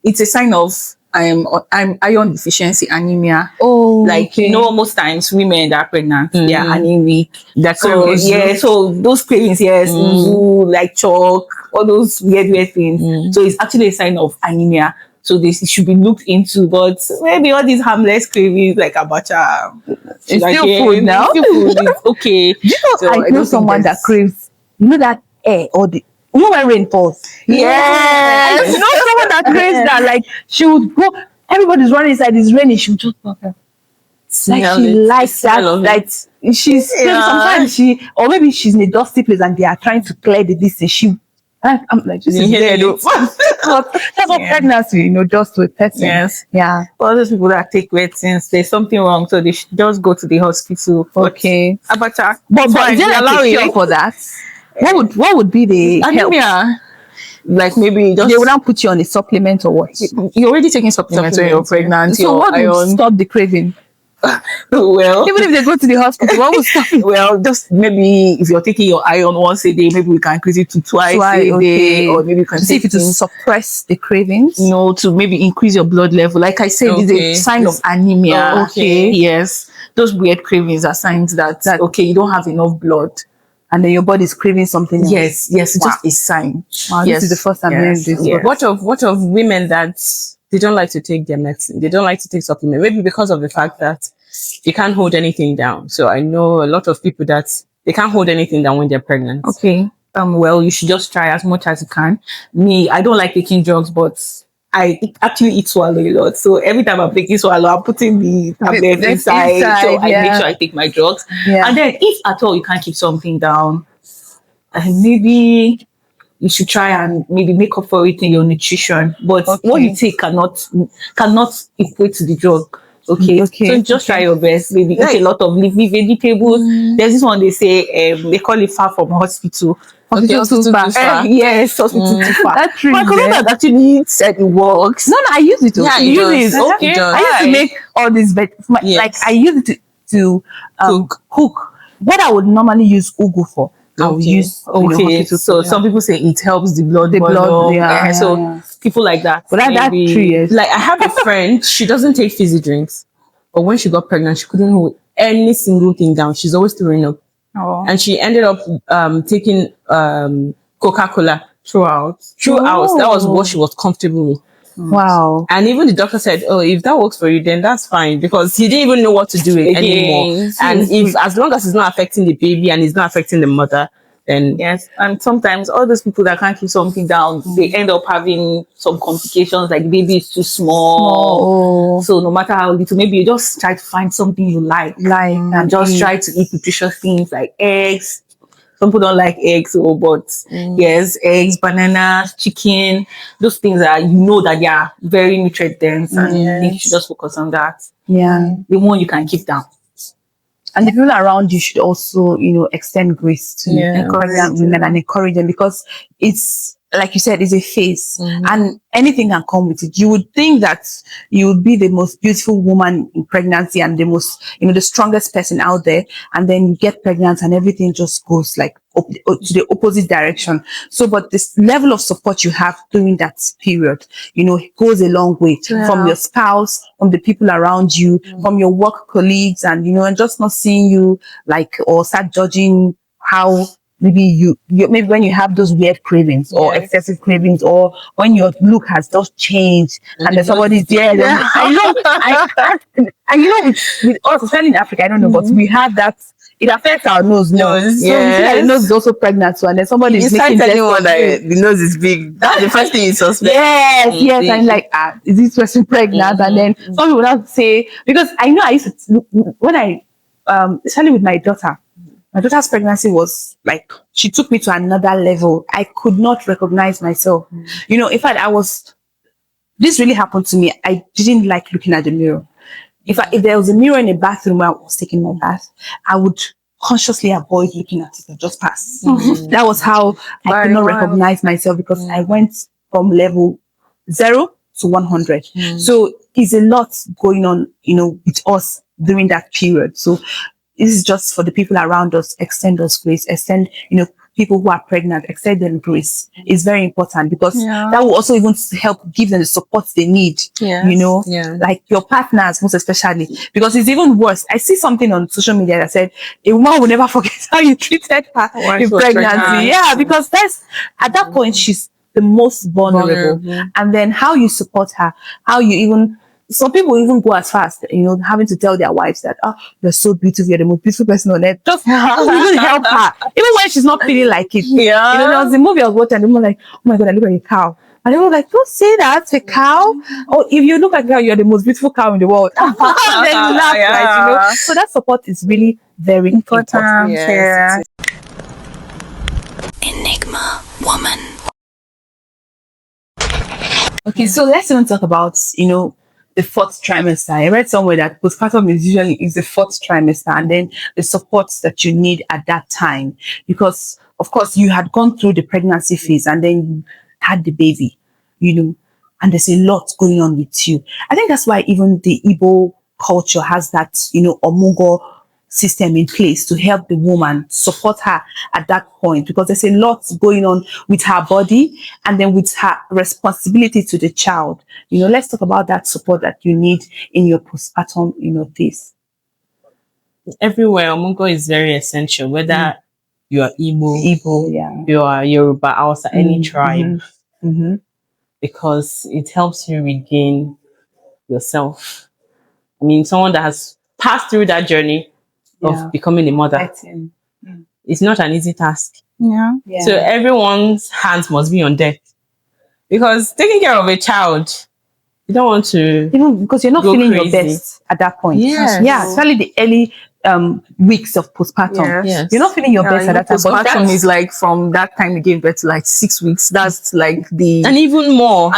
[SPEAKER 3] it's a sign of iron deficiency anemia. Most times women that are pregnant, they are anemic. So those cravings, like chalk, all those weird things. So it's actually a sign of anemia. So this should be looked into, but maybe all these harmless cravings like abacha,
[SPEAKER 2] it's still food now.
[SPEAKER 3] It's okay.
[SPEAKER 2] I know someone that craves, that air or when rain falls.
[SPEAKER 3] Yes.
[SPEAKER 2] I know someone that craves that. Like, she would go, everybody's running inside, it's raining, she would just go there. Like, she likes that. Like, she's sometimes or maybe she's in a dusty place and they are trying to clear the distance. I'm like, just that's what pregnancy, just to a person.
[SPEAKER 3] Yes.
[SPEAKER 2] Yeah.
[SPEAKER 3] All those people that take medicines, there's something wrong, so they should just go to the hospital.
[SPEAKER 2] Okay.
[SPEAKER 3] Abacha.
[SPEAKER 2] But is there like a cure for that? What would be the
[SPEAKER 3] anemia? Like maybe
[SPEAKER 2] they would not put you on a supplement or what?
[SPEAKER 3] You're already taking supplements when you're pregnant.
[SPEAKER 2] So what would stop the craving?
[SPEAKER 3] Well,
[SPEAKER 2] Even if they go to the hospital, what will stop it?
[SPEAKER 3] well, just maybe if you're taking your iron once a day, maybe we can increase it to twice a day, or maybe you can
[SPEAKER 2] see if it will
[SPEAKER 3] things,
[SPEAKER 2] suppress the cravings.
[SPEAKER 3] to maybe increase your blood level. Like I said, it's a sign of anemia.
[SPEAKER 1] Okay.
[SPEAKER 3] Yes. Those weird cravings are signs that okay, you don't have enough blood.
[SPEAKER 2] And then your body is craving something else.
[SPEAKER 3] Yes, it's just a sign.
[SPEAKER 2] Wow,
[SPEAKER 3] yes.
[SPEAKER 2] This is the first time hearing this.
[SPEAKER 3] Yes.
[SPEAKER 1] What of women that they don't like to take their medicine? They don't like to take supplement, maybe because of the fact that they can't hold anything down. So I know a lot of people that they can't hold anything down when they're pregnant.
[SPEAKER 3] Okay. Well, you should just try as much as you can. Me, I don't like taking drugs, but I actually eat swallow a lot. So every time I'm taking swallow, I'm putting the tablet inside. So I make sure I take my drugs.
[SPEAKER 2] Yeah.
[SPEAKER 3] And then if at all you can't keep something down, maybe you should try and maybe make up for it in your nutrition. But what you take cannot equate to the drug. Okay. So just try your best. Maybe eat a lot of leafy vegetables. There's this one they say they call it far from hospital.
[SPEAKER 1] Hospital too far.
[SPEAKER 3] Yes, hospital too far.
[SPEAKER 2] That's true.
[SPEAKER 3] My colleague actually said it works.
[SPEAKER 2] No, I use it.
[SPEAKER 1] Yeah,
[SPEAKER 2] you
[SPEAKER 1] it
[SPEAKER 2] use
[SPEAKER 1] does.
[SPEAKER 2] it.
[SPEAKER 1] Okay. It does.
[SPEAKER 2] I used to make all these like I use it to cook. What I would normally use ugu for, I would use
[SPEAKER 3] So some people say it helps the blood. So people like that.
[SPEAKER 2] But that's true. Yes.
[SPEAKER 1] Like I have a friend, she doesn't take fizzy drinks, but when she got pregnant, she couldn't hold any single thing down. She's always throwing up. And she ended up taking Coca-Cola throughout. That was what she was comfortable with.
[SPEAKER 2] Wow.
[SPEAKER 1] And even the doctor said, oh, if that works for you, then that's fine, because he didn't even know what to do anymore. And as long as it's not affecting the baby and it's not affecting the mother, then
[SPEAKER 3] yes. And sometimes all those people that can't keep something down, they end up having some complications, like baby is too small. So no matter how little, maybe you just try to find something you like and just try to eat nutritious things like eggs. Some people don't like eggs, but yes, eggs, bananas, chicken, those things are, that they are very nutrient dense, and you should just focus on that.
[SPEAKER 2] Yeah.
[SPEAKER 3] The one you can keep down.
[SPEAKER 2] And the people around you should also, extend grace to pregnant women and encourage them, because it's, like you said, it's a phase and anything can come with it. You would think that you would be the most beautiful woman in pregnancy and the most, the strongest person out there. And then you get pregnant and everything just goes like to the opposite direction. So, but this level of support you have during that period, goes a long way from your spouse, from the people around you, from your work colleagues, and, and just not seeing you or start judging how maybe maybe when you have those weird cravings or excessive cravings, or when your look has just changed and there's somebody's there. I with us, especially in Africa, I don't know, but we have that. It affects our nose. So the nose is also pregnant too, and then somebody is making
[SPEAKER 1] anyone that the nose is big. That's the first thing you suspect.
[SPEAKER 2] Yes, and like, is this person pregnant? And then some people not say, because I know I used to when I especially with my daughter. My daughter's pregnancy was like, she took me to another level. I could not recognize myself. In fact, this really happened to me. I didn't like looking at the mirror. If there was a mirror in a bathroom where I was taking my bath, I would consciously avoid looking at it and just pass. That was how I could not recognize myself, because I went from level 0 to 100. So it's a lot going on, with us during that period. So this is just for the people around us. Extend us grace. Extend, people who are pregnant, extend them grace. It's very important, because that will also even help give them the support they need. Like your partners, most especially, because it's even worse. I see something on social media that said a woman will never forget how you treated her in pregnancy. Yeah, because at that point she's the most vulnerable. And then how you support her, how you even. Some people even go as fast, having to tell their wives that, you're so beautiful, you're the most beautiful person on earth. Just even help her, even when she's not feeling like it. There was a movie I was watching, and the woman like, oh my God, I look like a cow. And they were like, don't say that, a cow. Or if you look like a cow, you're the most beautiful cow in the world. Then you laugh, right? So that support is really very important.
[SPEAKER 1] Yes.
[SPEAKER 4] Enigma woman.
[SPEAKER 2] Okay, so let's even talk about, the fourth trimester. I read somewhere that postpartum is usually the fourth trimester, and then the support that you need at that time, because of course you had gone through the pregnancy phase and then you had the baby, and there's a lot going on with you. I think that's why even the Igbo culture has that, Omugwo system in place to help the woman, support her at that point, because there's a lot going on with her body and then with her responsibility to the child. Let's talk about that support that you need in your postpartum, phase.
[SPEAKER 1] Everywhere, Omugwo is very essential, whether you are Igbo,
[SPEAKER 2] yeah,
[SPEAKER 1] you are Yoruba, Hausa, any tribe,
[SPEAKER 2] Mm-hmm.
[SPEAKER 1] because it helps you regain yourself. I mean, someone that has passed through that journey
[SPEAKER 2] Yeah.
[SPEAKER 1] of becoming a mother, it's not an easy task.
[SPEAKER 3] Yeah.
[SPEAKER 2] Yeah.
[SPEAKER 1] So everyone's hands must be on deck, because taking care of a child, you don't want to
[SPEAKER 2] even because you're not
[SPEAKER 1] go
[SPEAKER 2] feeling your
[SPEAKER 1] crazy.
[SPEAKER 2] best at that point.
[SPEAKER 1] Yes.
[SPEAKER 2] Yeah, especially the early weeks of postpartum.
[SPEAKER 3] Yes.
[SPEAKER 2] You're not feeling your best at that time. But
[SPEAKER 3] Postpartum is like from that time you gave birth to like 6 weeks. That's like
[SPEAKER 1] and even more.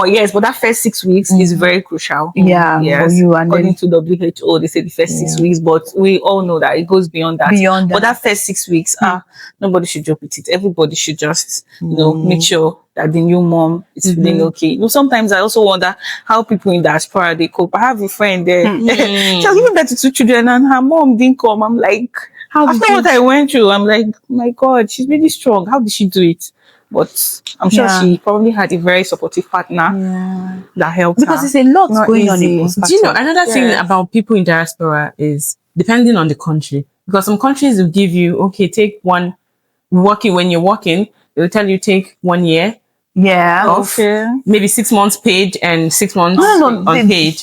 [SPEAKER 3] Yes. But that first 6 weeks is very crucial.
[SPEAKER 2] Yeah,
[SPEAKER 3] Yes.
[SPEAKER 2] for you. And
[SPEAKER 3] According
[SPEAKER 2] then
[SPEAKER 3] to WHO, they say the first 6 weeks, but we all know that it goes beyond that. But that first 6 weeks, nobody should joke with it. Everybody should just, make sure that the new mom is feeling okay. Sometimes I also wonder how people in diaspora they cope. I have a friend there. She has given birth to 2 children and her mom didn't come. I'm like, after what I went through, I'm like, my God, she's really strong. How did she do it? But I'm sure she probably had a very supportive partner that helped
[SPEAKER 2] because
[SPEAKER 3] her.
[SPEAKER 2] it's a lot
[SPEAKER 3] Not
[SPEAKER 2] going on in
[SPEAKER 3] easy.
[SPEAKER 2] postpartum.
[SPEAKER 1] Do you know another thing about people in diaspora is depending on the country, because some countries will give you, okay, take one working when you're working, they'll tell you take 1 year
[SPEAKER 2] Yeah.
[SPEAKER 1] off, maybe 6 months paid and 6 months unpaid.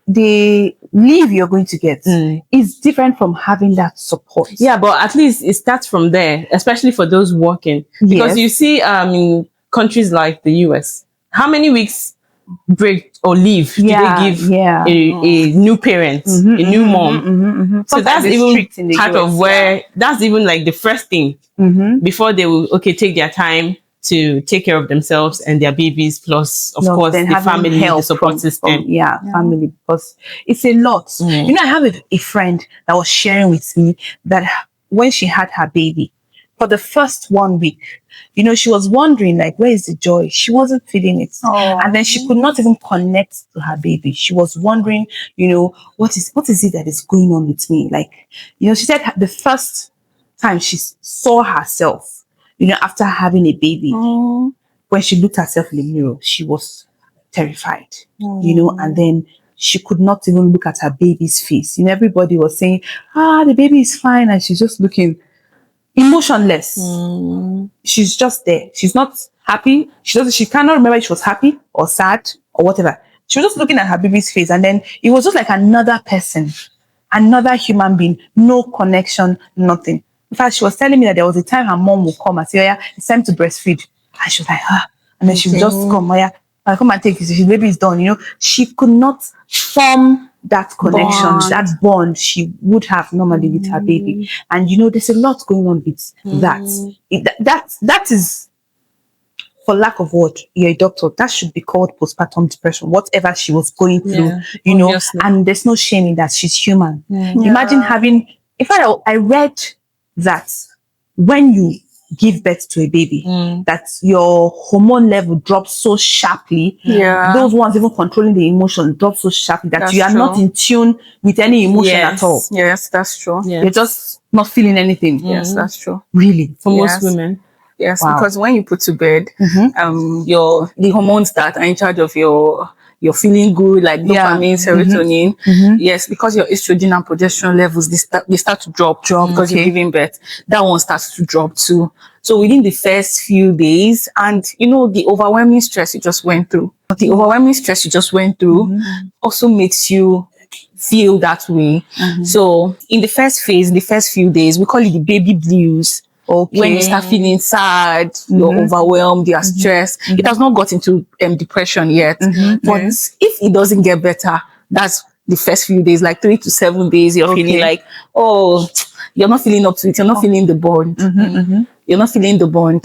[SPEAKER 2] The leave you're going to get is different from having that support.
[SPEAKER 1] Yeah, but at least it starts from there, especially for those working. Because you see, in countries like the US, how many weeks break or leave do they give a new parent, a new mom? So
[SPEAKER 2] Sometimes
[SPEAKER 1] that's
[SPEAKER 2] it's
[SPEAKER 1] even
[SPEAKER 2] strict in the
[SPEAKER 1] part
[SPEAKER 2] US,
[SPEAKER 1] of where, that's even like the first thing before they will, take their time to take care of themselves and their babies, plus, of course,
[SPEAKER 2] then
[SPEAKER 1] the
[SPEAKER 2] having
[SPEAKER 1] family,
[SPEAKER 2] help
[SPEAKER 1] the support system.
[SPEAKER 2] Family, because it's a lot. I have a friend that was sharing with me that when she had her baby, for the first 1 week, she was wondering, like, where is the joy? She wasn't feeling it. And then she could not even connect to her baby. She was wondering, what is it that is going on with me? Like, she said the first time she saw herself, after having a baby, when she looked at herself in the mirror, she was terrified, and then she could not even look at her baby's face. Everybody was saying, the baby is fine. And she's just looking emotionless. She's just there. She's not happy. She cannot remember if she was happy or sad or whatever. She was just looking at her baby's face. And then it was just like another person, another human being, no connection, nothing. In fact, she was telling me that there was a time her mom would come and say, yeah, it's time to breastfeed. And she was like, and then she would just come, I'll come and take this. His baby is done, She could not form that connection, that bond she would have normally with her baby. And, there's a lot going on with that. That is, for lack of word, you're a doctor, that should be called postpartum depression, whatever she was going through,
[SPEAKER 1] obviously.
[SPEAKER 2] and there's no shame in that. She's human. Imagine having, in fact, I read that when you give birth to a baby, that your hormone level drops so sharply. Those ones even controlling the emotion drop so sharply that you are not in tune with any emotion at all.
[SPEAKER 3] Yes, that's true.
[SPEAKER 2] You're just not feeling anything.
[SPEAKER 3] Yes, that's true.
[SPEAKER 2] Really,
[SPEAKER 1] For most women.
[SPEAKER 3] Yes, because when you put to bed, the hormones that are in charge of your feeling good, like dopamine, serotonin. Yes, because your estrogen and progesterone levels they start to drop because you're giving birth. That one starts to drop too. So within the first few days, and the overwhelming stress you just went through, also makes you feel that way. So in the first phase, the first few days, we call it the baby blues. When you start feeling sad, you're overwhelmed, you're stressed. It has not got into depression yet. But if it doesn't get better, that's the first few days, like 3 to 7 days, you're feeling like, you're not feeling up to it. You're not feeling the bond. You're not feeling the bond.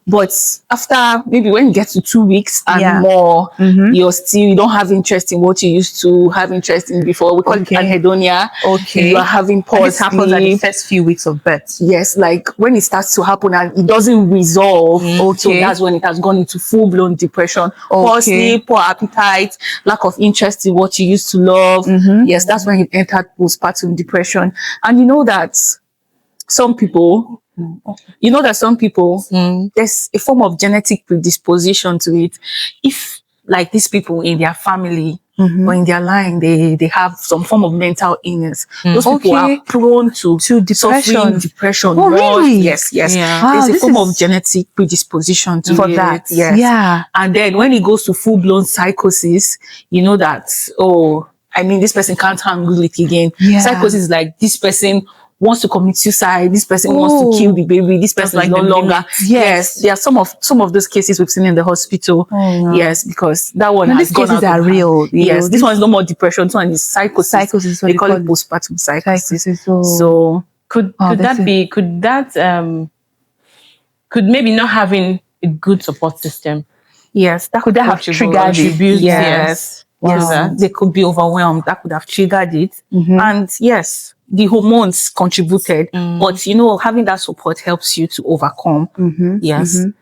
[SPEAKER 3] But after maybe when you get to 2 weeks and more, you don't have interest in what you used to have interest in before. We call it anhedonia.
[SPEAKER 2] Okay.
[SPEAKER 3] You are having poor
[SPEAKER 2] and this happens at the first few weeks of birth.
[SPEAKER 3] Yes, like when it starts to happen and it doesn't resolve. So that's when it has gone into full-blown depression. Poor sleep, poor appetite, lack of interest in what you used to love. Yes, that's when you entered postpartum depression. And you know that some people, there's a form of genetic predisposition to it. If like these people in their family or in their line, they have some form of mental illness, those people are prone to suffering depression.
[SPEAKER 2] Oh, really?
[SPEAKER 3] Yes.
[SPEAKER 2] Yeah.
[SPEAKER 3] There's a form of genetic predisposition to that. Yes.
[SPEAKER 2] Yeah.
[SPEAKER 3] And then when it goes to full-blown psychosis, you know that, this person can't handle it again.
[SPEAKER 2] Yeah.
[SPEAKER 3] Psychosis is like this person wants to commit suicide, this person wants to kill the baby, this person is no longer. Yes, there are some of those cases we've seen in the hospital. Yes, because that one has
[SPEAKER 2] these
[SPEAKER 3] gone
[SPEAKER 2] cases
[SPEAKER 3] out
[SPEAKER 2] are
[SPEAKER 3] of
[SPEAKER 2] real.
[SPEAKER 3] hand. Yes, this one is no more depression. This one is psychosis.
[SPEAKER 2] Psychosis.
[SPEAKER 3] They call it postpartum psychosis.
[SPEAKER 2] So
[SPEAKER 1] could maybe not having a good support system?
[SPEAKER 3] Yes, that
[SPEAKER 2] could have triggered it.
[SPEAKER 3] Yes.
[SPEAKER 2] Wow.
[SPEAKER 3] They could be overwhelmed. That could have triggered it. And yes, the hormones contributed, but having that support helps you to overcome. Yes. And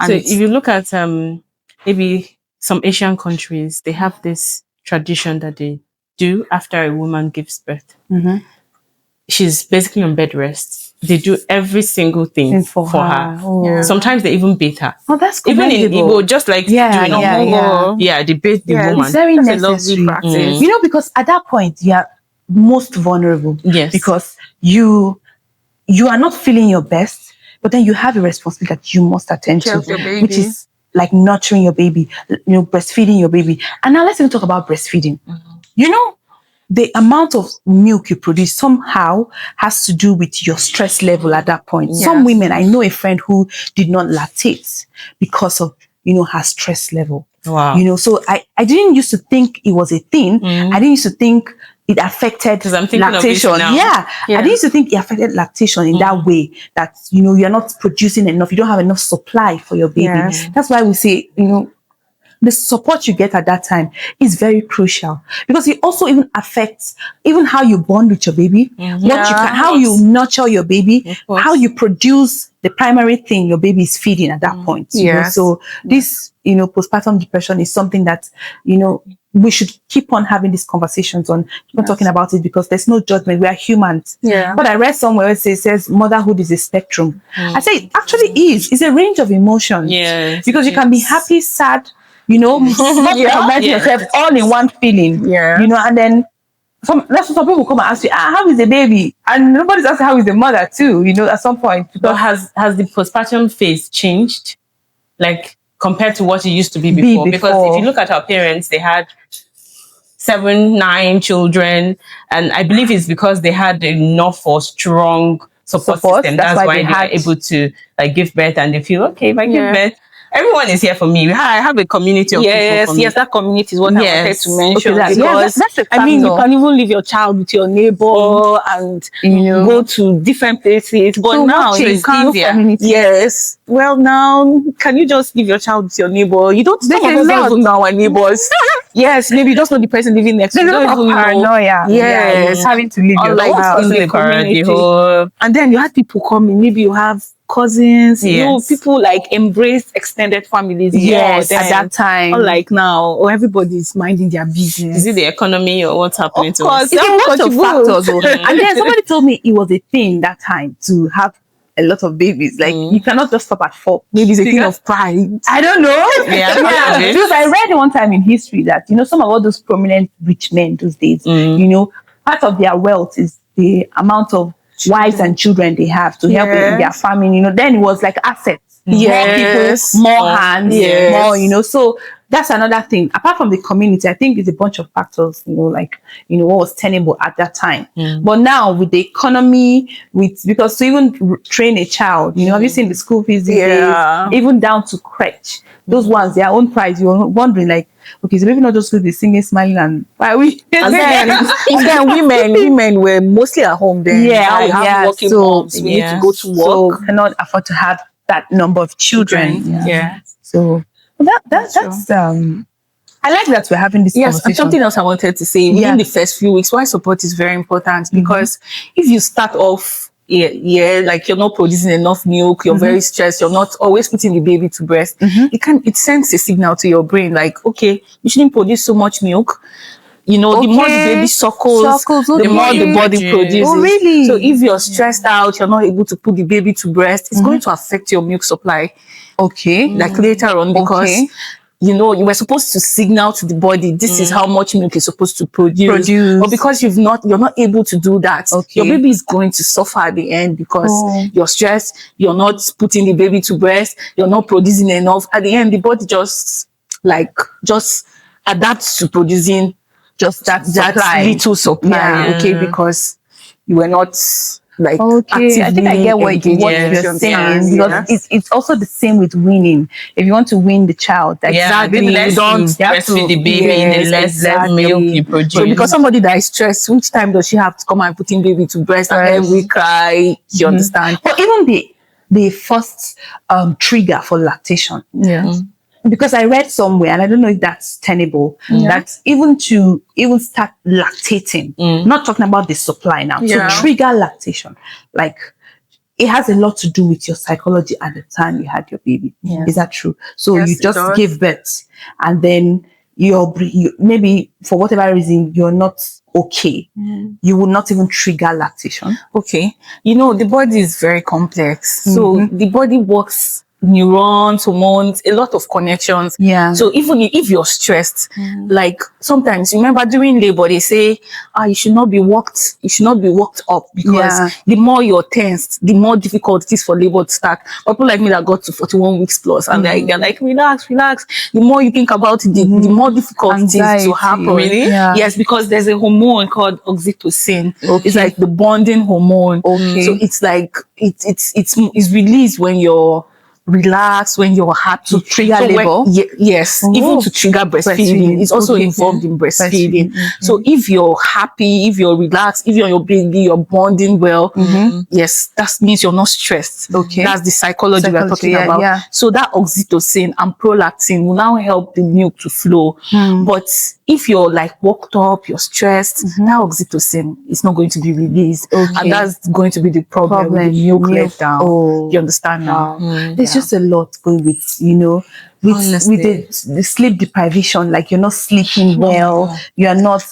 [SPEAKER 1] so if you look at maybe some Asian countries, they have this tradition that they do after a woman gives birth. She's basically on bed rest. They do every single thing for her.
[SPEAKER 2] Oh.
[SPEAKER 1] Sometimes they even bathe her.
[SPEAKER 2] Oh, that's
[SPEAKER 1] even in Igbo, just like doing Omugwo. They bathe the woman.
[SPEAKER 2] It's very
[SPEAKER 3] That's
[SPEAKER 2] necessary.
[SPEAKER 3] a lovely practice.
[SPEAKER 2] Because at that point you are most vulnerable.
[SPEAKER 1] Yes.
[SPEAKER 2] Because you are not feeling your best, but then you have a responsibility that you must attend to, which is like nurturing your baby, breastfeeding your baby. And now let's even talk about breastfeeding. The amount of milk you produce somehow has to do with your stress level at that point. Some women, I know a friend who did not lactate because of, her stress level.
[SPEAKER 1] Wow.
[SPEAKER 2] So I didn't used to think it was a thing. I didn't used to think it affected lactation. I didn't used to think it affected lactation in that way, that, you're not producing enough. You don't have enough supply for your baby. That's why we say, the support you get at that time is very crucial, because it also even affects even how you bond with your baby, how you nurture your baby, how you produce the primary thing your baby is feeding at that point. So this, postpartum depression is something that, we should keep on having these conversations on, keep on talking about it, because there's no judgment. We are humans. But I read somewhere it says motherhood is a spectrum. I say it actually is. It's a range of emotions. Because you can be happy, sad, not recognize yourself all in one feeling. And then some people come and ask you, how is the baby? And nobody's asking how is the mother too, at some point.
[SPEAKER 1] But has the postpartum phase changed? Like compared to what it used to be before? Because if you look at our parents, they had 7, 9 children, and I believe it's because they had enough or strong support system. That's why they were able to give birth, and they feel, okay, if I give birth, everyone is here for me. I have a community of people for me.
[SPEAKER 3] That community is what I wanted to mention.
[SPEAKER 2] Okay,
[SPEAKER 3] because
[SPEAKER 2] that's a factor.
[SPEAKER 3] you can even leave your child with your neighbor and go to different places. But
[SPEAKER 2] so
[SPEAKER 3] now
[SPEAKER 2] you can't.
[SPEAKER 3] Yes. Well, now can you just leave your child with your neighbor? You don't. Some of us don't even know our neighbors. Yes, maybe you just know the person living next to you.
[SPEAKER 2] There's a lot of paranoia.
[SPEAKER 3] Yes,
[SPEAKER 2] having to leave your house
[SPEAKER 3] in the community. And then you had people coming. Maybe you have cousins, people embrace extended families.
[SPEAKER 2] At that time.
[SPEAKER 3] Unlike now, everybody's minding their business.
[SPEAKER 1] Is it the economy or what's happening to us?
[SPEAKER 2] It's a bunch of factors. And then somebody told me it was a thing that time to have a lot of babies. You cannot just stop at 4.
[SPEAKER 3] Maybe it's a thing of pride.
[SPEAKER 2] I don't know. Because I read one time in history that, some of all those prominent rich men those days, part of their wealth is the amount of wives and children they have to help in their family. Then it was like assets. More people, more hands, more, so that's another thing. Apart from the community, I think it's a bunch of factors, what was tenable at that time. But now with the economy, because to even train a child, have you seen the school fees these days? Even down to crèche, those ones, their own price, you're wondering okay, so maybe not just be singing, smiling, and why are we?
[SPEAKER 3] And then women were mostly at home then.
[SPEAKER 2] Working
[SPEAKER 3] moms. We need to go to work.
[SPEAKER 2] So cannot afford to have that number of children.
[SPEAKER 3] Yeah.
[SPEAKER 2] So that's I like that we're having this
[SPEAKER 3] Yes, and
[SPEAKER 2] conversation.
[SPEAKER 3] something else I wanted to say, within the first few weeks, why support is very important, because if you start off like you're not producing enough milk, you're very stressed, you're not always putting the baby to breast, it sends a signal to your brain like, okay, you shouldn't produce so much milk. You know, the more the baby suckles, the more the body produces.
[SPEAKER 2] Oh, really?
[SPEAKER 3] So if you're stressed out, you're not able to put the baby to breast, it's going to affect your milk supply.
[SPEAKER 2] Okay.
[SPEAKER 3] Like later on, because you know, you were supposed to signal to the body, this is how much milk is supposed to produce. But because you're not able to do that, your baby is going to suffer at the end, because you're stressed, you're not putting the baby to breast, you're not producing enough. At the end, the body just adapts to producing just that little supply, because you were not like
[SPEAKER 2] I think I get what you're saying, because it's also the same with weaning. If you want to wean the child,
[SPEAKER 1] exactly, you don't breastfeed the baby in the less milk you produce.
[SPEAKER 3] So because somebody that is stressed, which time does she have to come and putting baby to breast and every cry? You understand?
[SPEAKER 2] Or even the first trigger for lactation. Because I read somewhere, and I don't know if that's tenable, that even start lactating, not talking about the supply now, to trigger lactation, like it has a lot to do with your psychology at the time you had your baby. Is that true? So you just give birth, and then you maybe for whatever reason you're not okay, you will not even trigger lactation.
[SPEAKER 3] Okay, you know, the body is very complex, so the body works. Neurons, hormones, a lot of connections. So even if you're stressed, like sometimes, remember during labor, they say, you should not be worked up, because the more you're tensed, the more difficult it is for labor to start. People like me that got to 41 weeks plus, and they're like, relax. The more you think about it, the more difficult it is to happen.
[SPEAKER 1] Really?
[SPEAKER 3] Yes, because there's a hormone called oxytocin. It's like the bonding hormone. So it's like, it's released when you're relax, when you're happy,
[SPEAKER 2] to trigger labor.
[SPEAKER 3] Even to trigger breastfeeding. It's also involved in breastfeeding. So if you're happy, if you're relaxed, if you're your baby, you're bonding well, yes, that means you're not stressed. That's the psychology we're talking about. So that oxytocin and prolactin will now help the milk to flow. But if you're like worked up, you're stressed, that oxytocin is not going to be released, and that's going to be the problem with the milk let down. You understand now?
[SPEAKER 2] There's just a lot going with, you know, with the sleep deprivation, like you're not sleeping well, you're not.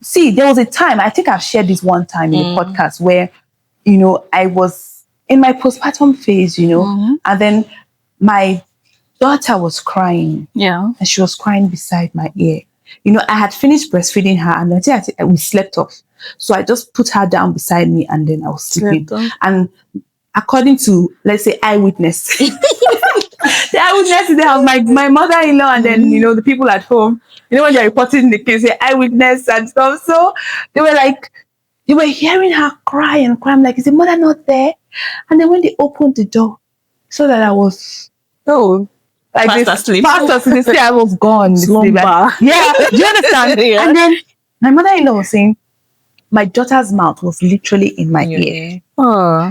[SPEAKER 2] See, there was a time, I think I've shared this one time in the podcast, where, you know, I was in my postpartum phase, you know, and then my daughter was crying. And she was crying beside my ear. You know, I had finished breastfeeding her, and I think we slept off. So I just put her down beside me, and then I was sleeping. And according to, let's say, eyewitness, the eyewitness, they have my mother-in-law, and then, you know, the people at home, you know, when they're reporting the case, say eyewitness and stuff. So they were hearing her cry and cry. I'm like, is the mother not there? And then when they opened the door, so that I was like
[SPEAKER 1] fast asleep.
[SPEAKER 2] They say I was gone.
[SPEAKER 3] Slumber.
[SPEAKER 2] Yeah, do you understand? And then my mother-in-law was saying, my daughter's mouth was literally in my ear.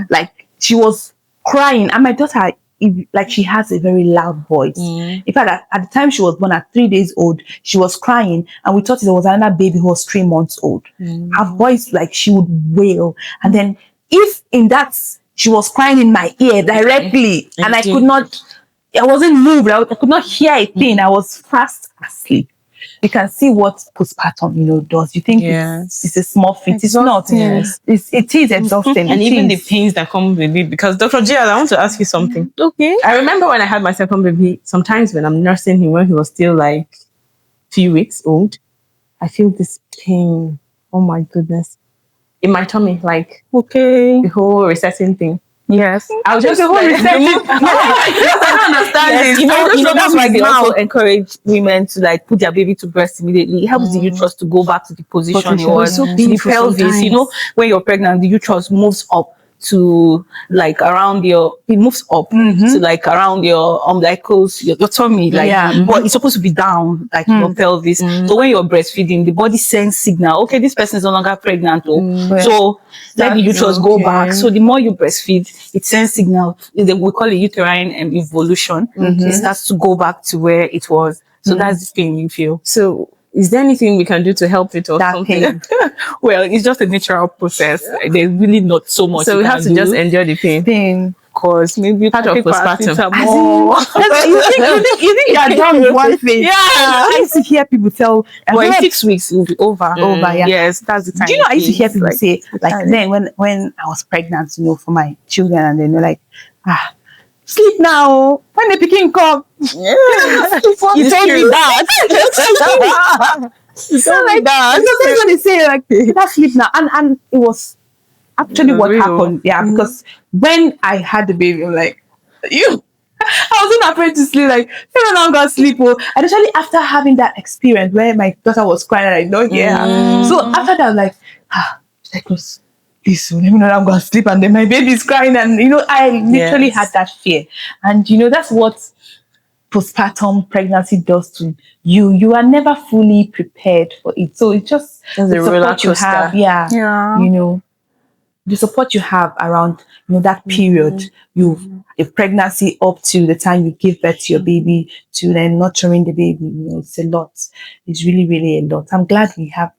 [SPEAKER 2] Like she was crying, and my daughter, like, she has a very loud voice. In fact, at the time she was born at 3 days old, she was crying, and we thought there was another baby who was 3 months old. Her voice, like, she would wail. And then if in that she was crying in my ear directly, and I wasn't moved, I could not hear a thing. I was fast asleep. You can see what postpartum, you know, does. You think it's a small feat. It's not. It is exhausting.
[SPEAKER 1] And even the pains that come with it. Because Dr. Gia, I want to ask you something. I remember when I had my second baby, sometimes when I'm nursing him, when he was still like few weeks old, I feel this pain. Oh my goodness. In my tummy, like, the whole recessing thing. I was just
[SPEAKER 2] the whole recessing.
[SPEAKER 3] I don't understand this. You know, that's why they also encourage women to, like, put their baby to breast immediately. It helps the uterus to go back to the position it was. The pelvis, you know, when you're pregnant, the uterus moves up to like around it moves up to like around your umbilicals, your tummy, like, but it's supposed to be down, like your pelvis. So when you're breastfeeding, the body sends signal, okay, this person is no longer pregnant, so let the uterus go back. So the more you breastfeed, it sends signal. We call it uterine evolution. It starts to go back to where it was. So that's the thing you feel.
[SPEAKER 1] So is there anything we can do to help it or
[SPEAKER 2] That
[SPEAKER 1] something?
[SPEAKER 2] pain.
[SPEAKER 3] Well, it's just a natural process. There's really not so much.
[SPEAKER 1] So we have to just enjoy the pain.
[SPEAKER 2] Pain.
[SPEAKER 3] Because maybe
[SPEAKER 1] Part of postpartum.
[SPEAKER 2] You think you are done with one phase?
[SPEAKER 3] Yeah.
[SPEAKER 2] I used to hear people tell,
[SPEAKER 3] But in 6 weeks, it will be over.
[SPEAKER 2] yeah.
[SPEAKER 3] Yes, that's the time.
[SPEAKER 2] do you know, I used to hear people
[SPEAKER 3] Like,
[SPEAKER 2] say, like, then when I was pregnant, you know, for my children, and then they're like, sleep now. When the picking come,
[SPEAKER 3] you told me that. You told me that.
[SPEAKER 2] because that's what they say, like, better sleep now. And it was actually what
[SPEAKER 1] Real.
[SPEAKER 2] happened. Yeah, because when I had the baby, I'm like, I wasn't afraid to sleep. Like, I'm gonna sleep. And especially after having that experience where my daughter was crying and I don't hear her. So after that, I was like, should I close this? Let me know that I'm gonna sleep, and then my baby's crying, and you know, I literally had that fear. And you know, that's what postpartum pregnancy does to you. You are never fully prepared for it. So it's just
[SPEAKER 1] It's
[SPEAKER 2] the
[SPEAKER 1] a roller
[SPEAKER 2] support you
[SPEAKER 1] coaster.
[SPEAKER 2] have.
[SPEAKER 3] Yeah.
[SPEAKER 2] You know, the support you have around, you know, that period, the pregnancy up to the time you give birth to your baby, to then nurturing the baby, you know, it's a lot. It's really, really a lot. I'm glad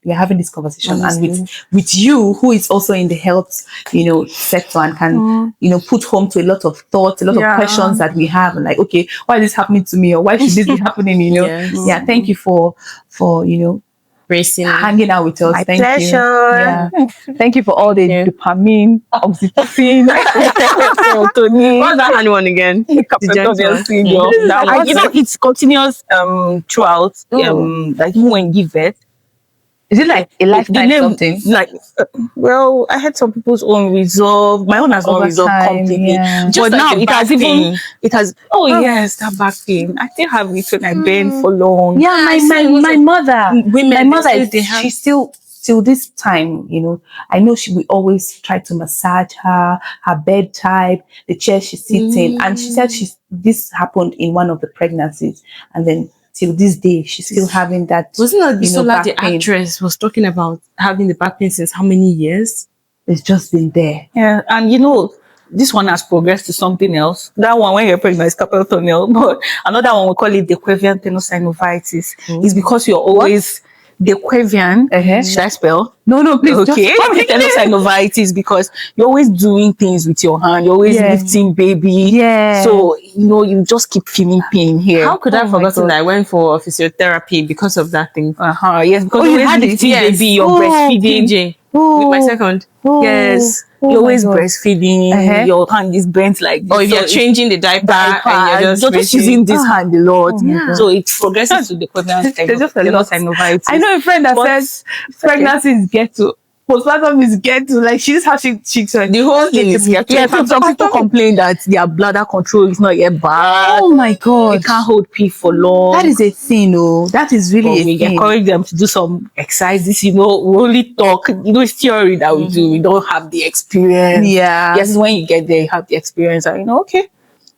[SPEAKER 2] we're having this conversation, and with you, who is also in the health, you know, sector, and can, you know, put home to a lot of thoughts, a lot of questions that we have, and like, okay, why is this happening to me, or why should this be happening? You know,
[SPEAKER 1] Yes.
[SPEAKER 2] thank you for you know,
[SPEAKER 1] Racing.
[SPEAKER 2] hanging out with us.
[SPEAKER 3] My
[SPEAKER 2] Thank
[SPEAKER 3] pleasure.
[SPEAKER 2] you. Yeah. Thank you for all the
[SPEAKER 1] Yeah.
[SPEAKER 2] dopamine, oxytocin.
[SPEAKER 1] What's that hand one again? The joint one.
[SPEAKER 3] And you know, it's continuous throughout. Like even when you give birth.
[SPEAKER 2] Is it like a
[SPEAKER 3] The
[SPEAKER 2] lifetime
[SPEAKER 3] name,
[SPEAKER 2] something?
[SPEAKER 3] like, well, I had some people's own resolve. My own has not
[SPEAKER 2] Over
[SPEAKER 3] resolved
[SPEAKER 2] time,
[SPEAKER 3] completely.
[SPEAKER 2] yeah.
[SPEAKER 3] But
[SPEAKER 1] Just like
[SPEAKER 3] now
[SPEAKER 1] the
[SPEAKER 3] it has
[SPEAKER 1] back
[SPEAKER 3] even,
[SPEAKER 1] pain.
[SPEAKER 3] it has, yes, that back pain. I still have it when I bend for long.
[SPEAKER 2] Yeah,
[SPEAKER 1] I see lots
[SPEAKER 2] my
[SPEAKER 1] of
[SPEAKER 2] mother,
[SPEAKER 1] women,
[SPEAKER 2] my mother,
[SPEAKER 1] they have-
[SPEAKER 2] she's still till this time, you know, I know she will always try to massage her bed type, the chair she sits in, and she said this happened in one of the pregnancies, and then till this day she's still having that.
[SPEAKER 1] Wasn't that
[SPEAKER 2] you know,
[SPEAKER 1] Bisola,
[SPEAKER 2] back
[SPEAKER 1] the
[SPEAKER 2] pain.
[SPEAKER 1] actress, was talking about having the back pain since how many years?
[SPEAKER 2] It's just been there.
[SPEAKER 3] Yeah, and you know, this one has progressed to something else. That one, when you're pregnant, is carpal tunnel. But another one, we call it Dequavian tenosynovitis. It's because you're always Dequavian. Should I spell?
[SPEAKER 2] No, please.
[SPEAKER 3] Okay.
[SPEAKER 2] Just
[SPEAKER 3] Tenosynovitis, because you're always doing things with your hand. You're always lifting baby.
[SPEAKER 2] Yeah.
[SPEAKER 3] So, you know, you just keep feeling pain here.
[SPEAKER 1] How could I have
[SPEAKER 2] my
[SPEAKER 1] forgotten
[SPEAKER 2] God.
[SPEAKER 1] that I went for physiotherapy because of that thing?
[SPEAKER 3] Yes, because
[SPEAKER 2] you
[SPEAKER 3] you're
[SPEAKER 2] had
[SPEAKER 3] always
[SPEAKER 2] it?
[SPEAKER 3] lifting
[SPEAKER 1] Yes.
[SPEAKER 3] baby, you're
[SPEAKER 2] Oh,
[SPEAKER 3] breastfeeding.
[SPEAKER 1] PJ.
[SPEAKER 2] Oh.
[SPEAKER 1] With my second.
[SPEAKER 3] Yes.
[SPEAKER 2] Oh
[SPEAKER 3] You're
[SPEAKER 2] my
[SPEAKER 3] always
[SPEAKER 2] God.
[SPEAKER 3] breastfeeding. Your hand is bent like this.
[SPEAKER 1] Or if
[SPEAKER 3] So
[SPEAKER 1] you're
[SPEAKER 3] it's-
[SPEAKER 1] changing the diaper and you're just racing.
[SPEAKER 3] using this hand a lot.
[SPEAKER 1] Yeah.
[SPEAKER 3] So it progresses to the
[SPEAKER 2] There's just a lot.
[SPEAKER 3] tenosynovitis.
[SPEAKER 2] I know a friend that
[SPEAKER 3] But
[SPEAKER 2] says pregnancy is ghetto. Postpartum is ghetto. Like, she just how she said.
[SPEAKER 1] The whole thing is
[SPEAKER 3] Yeah, some people complain that their bladder control is not yet bad.
[SPEAKER 2] Oh my God.
[SPEAKER 3] They can't hold pee for long.
[SPEAKER 2] That is a thing, oh. That is really
[SPEAKER 3] But
[SPEAKER 2] a
[SPEAKER 3] we
[SPEAKER 2] thing.
[SPEAKER 3] encourage them to do some exercises. You know, we only talk. You know, it's theory that we do. We don't have the experience.
[SPEAKER 2] Yeah.
[SPEAKER 3] Yes, when you get there, you have the experience. And you know, okay.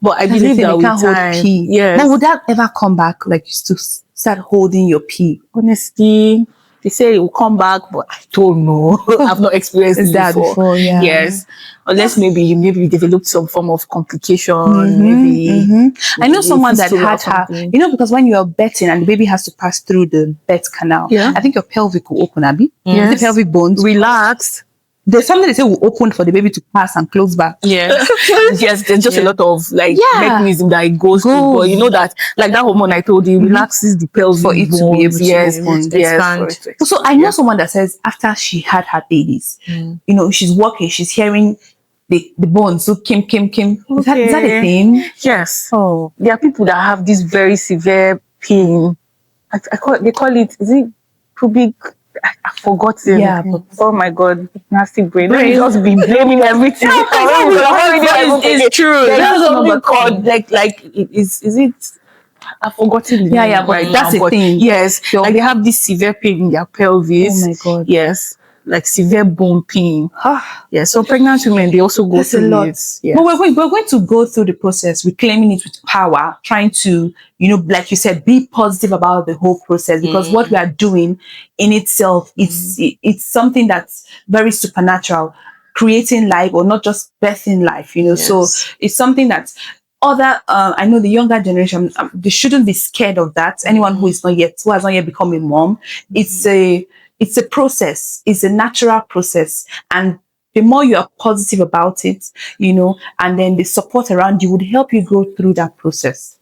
[SPEAKER 3] But I
[SPEAKER 2] That's the
[SPEAKER 3] believe
[SPEAKER 2] thing,
[SPEAKER 3] that
[SPEAKER 2] you
[SPEAKER 3] with
[SPEAKER 2] can't hold
[SPEAKER 3] time,
[SPEAKER 2] pee.
[SPEAKER 3] yes.
[SPEAKER 2] But would that ever come back? Like, you to start holding your pee?
[SPEAKER 3] Honestly, they say it will come back, but I don't know. I've not experienced
[SPEAKER 2] Is that
[SPEAKER 3] before.
[SPEAKER 2] before? Yeah.
[SPEAKER 3] Yes. Unless maybe you developed some form of complication. Maybe.
[SPEAKER 2] I know someone that
[SPEAKER 3] fistula or
[SPEAKER 2] had her,
[SPEAKER 3] something.
[SPEAKER 2] you know, because when you're birthing and the baby has to pass through the birth canal,
[SPEAKER 3] Yeah.
[SPEAKER 2] I think your pelvic will open, Abby.
[SPEAKER 3] Yes.
[SPEAKER 2] The pelvic bones.
[SPEAKER 3] Relax.
[SPEAKER 2] There's something they say will open for the baby to pass and close back.
[SPEAKER 1] Yeah.
[SPEAKER 3] Yes, there's just a lot of like
[SPEAKER 2] Yeah.
[SPEAKER 3] mechanism that it goes through. But you know that, like that hormone I told you, relaxes the pelvic
[SPEAKER 2] For it to be
[SPEAKER 3] bones.
[SPEAKER 2] able to
[SPEAKER 3] yes,
[SPEAKER 2] expand.
[SPEAKER 3] yes, for it to
[SPEAKER 2] So I know someone that says after she had her babies, you know, she's walking, she's hearing the bones. So kim. Is that a
[SPEAKER 3] Okay.
[SPEAKER 2] thing?
[SPEAKER 3] Yes.
[SPEAKER 2] Oh.
[SPEAKER 3] There are people that have this very severe pain. They call it, is it pubic? I've forgotten.
[SPEAKER 2] Yeah, but-
[SPEAKER 3] oh my God, nasty brain. Let me just be blaming everything.
[SPEAKER 1] It's true.
[SPEAKER 3] There's
[SPEAKER 2] That's
[SPEAKER 3] something
[SPEAKER 2] another
[SPEAKER 3] called is it? I've forgotten the name
[SPEAKER 2] But
[SPEAKER 3] right
[SPEAKER 2] that's
[SPEAKER 3] now,
[SPEAKER 2] a
[SPEAKER 3] but
[SPEAKER 2] thing.
[SPEAKER 3] yes,
[SPEAKER 2] Sure.
[SPEAKER 3] like they have this severe pain in their pelvis.
[SPEAKER 2] Oh my God.
[SPEAKER 3] Yes. like severe bone pain. Yeah, so pregnant women, they also go
[SPEAKER 2] That's a
[SPEAKER 3] through
[SPEAKER 2] lot.
[SPEAKER 3] it. Yeah.
[SPEAKER 2] But we're going to go through the process, reclaiming it with power, trying to, like you said, be positive about the whole process, because what we are doing in itself, it's something that's very supernatural, creating life, or not just birthing life, So it's something that I know the younger generation, they shouldn't be scared of that. Anyone who has not yet become a mom, it's a process. It's a natural process, and the more you are positive about it, and then the support around you would help you go through that process.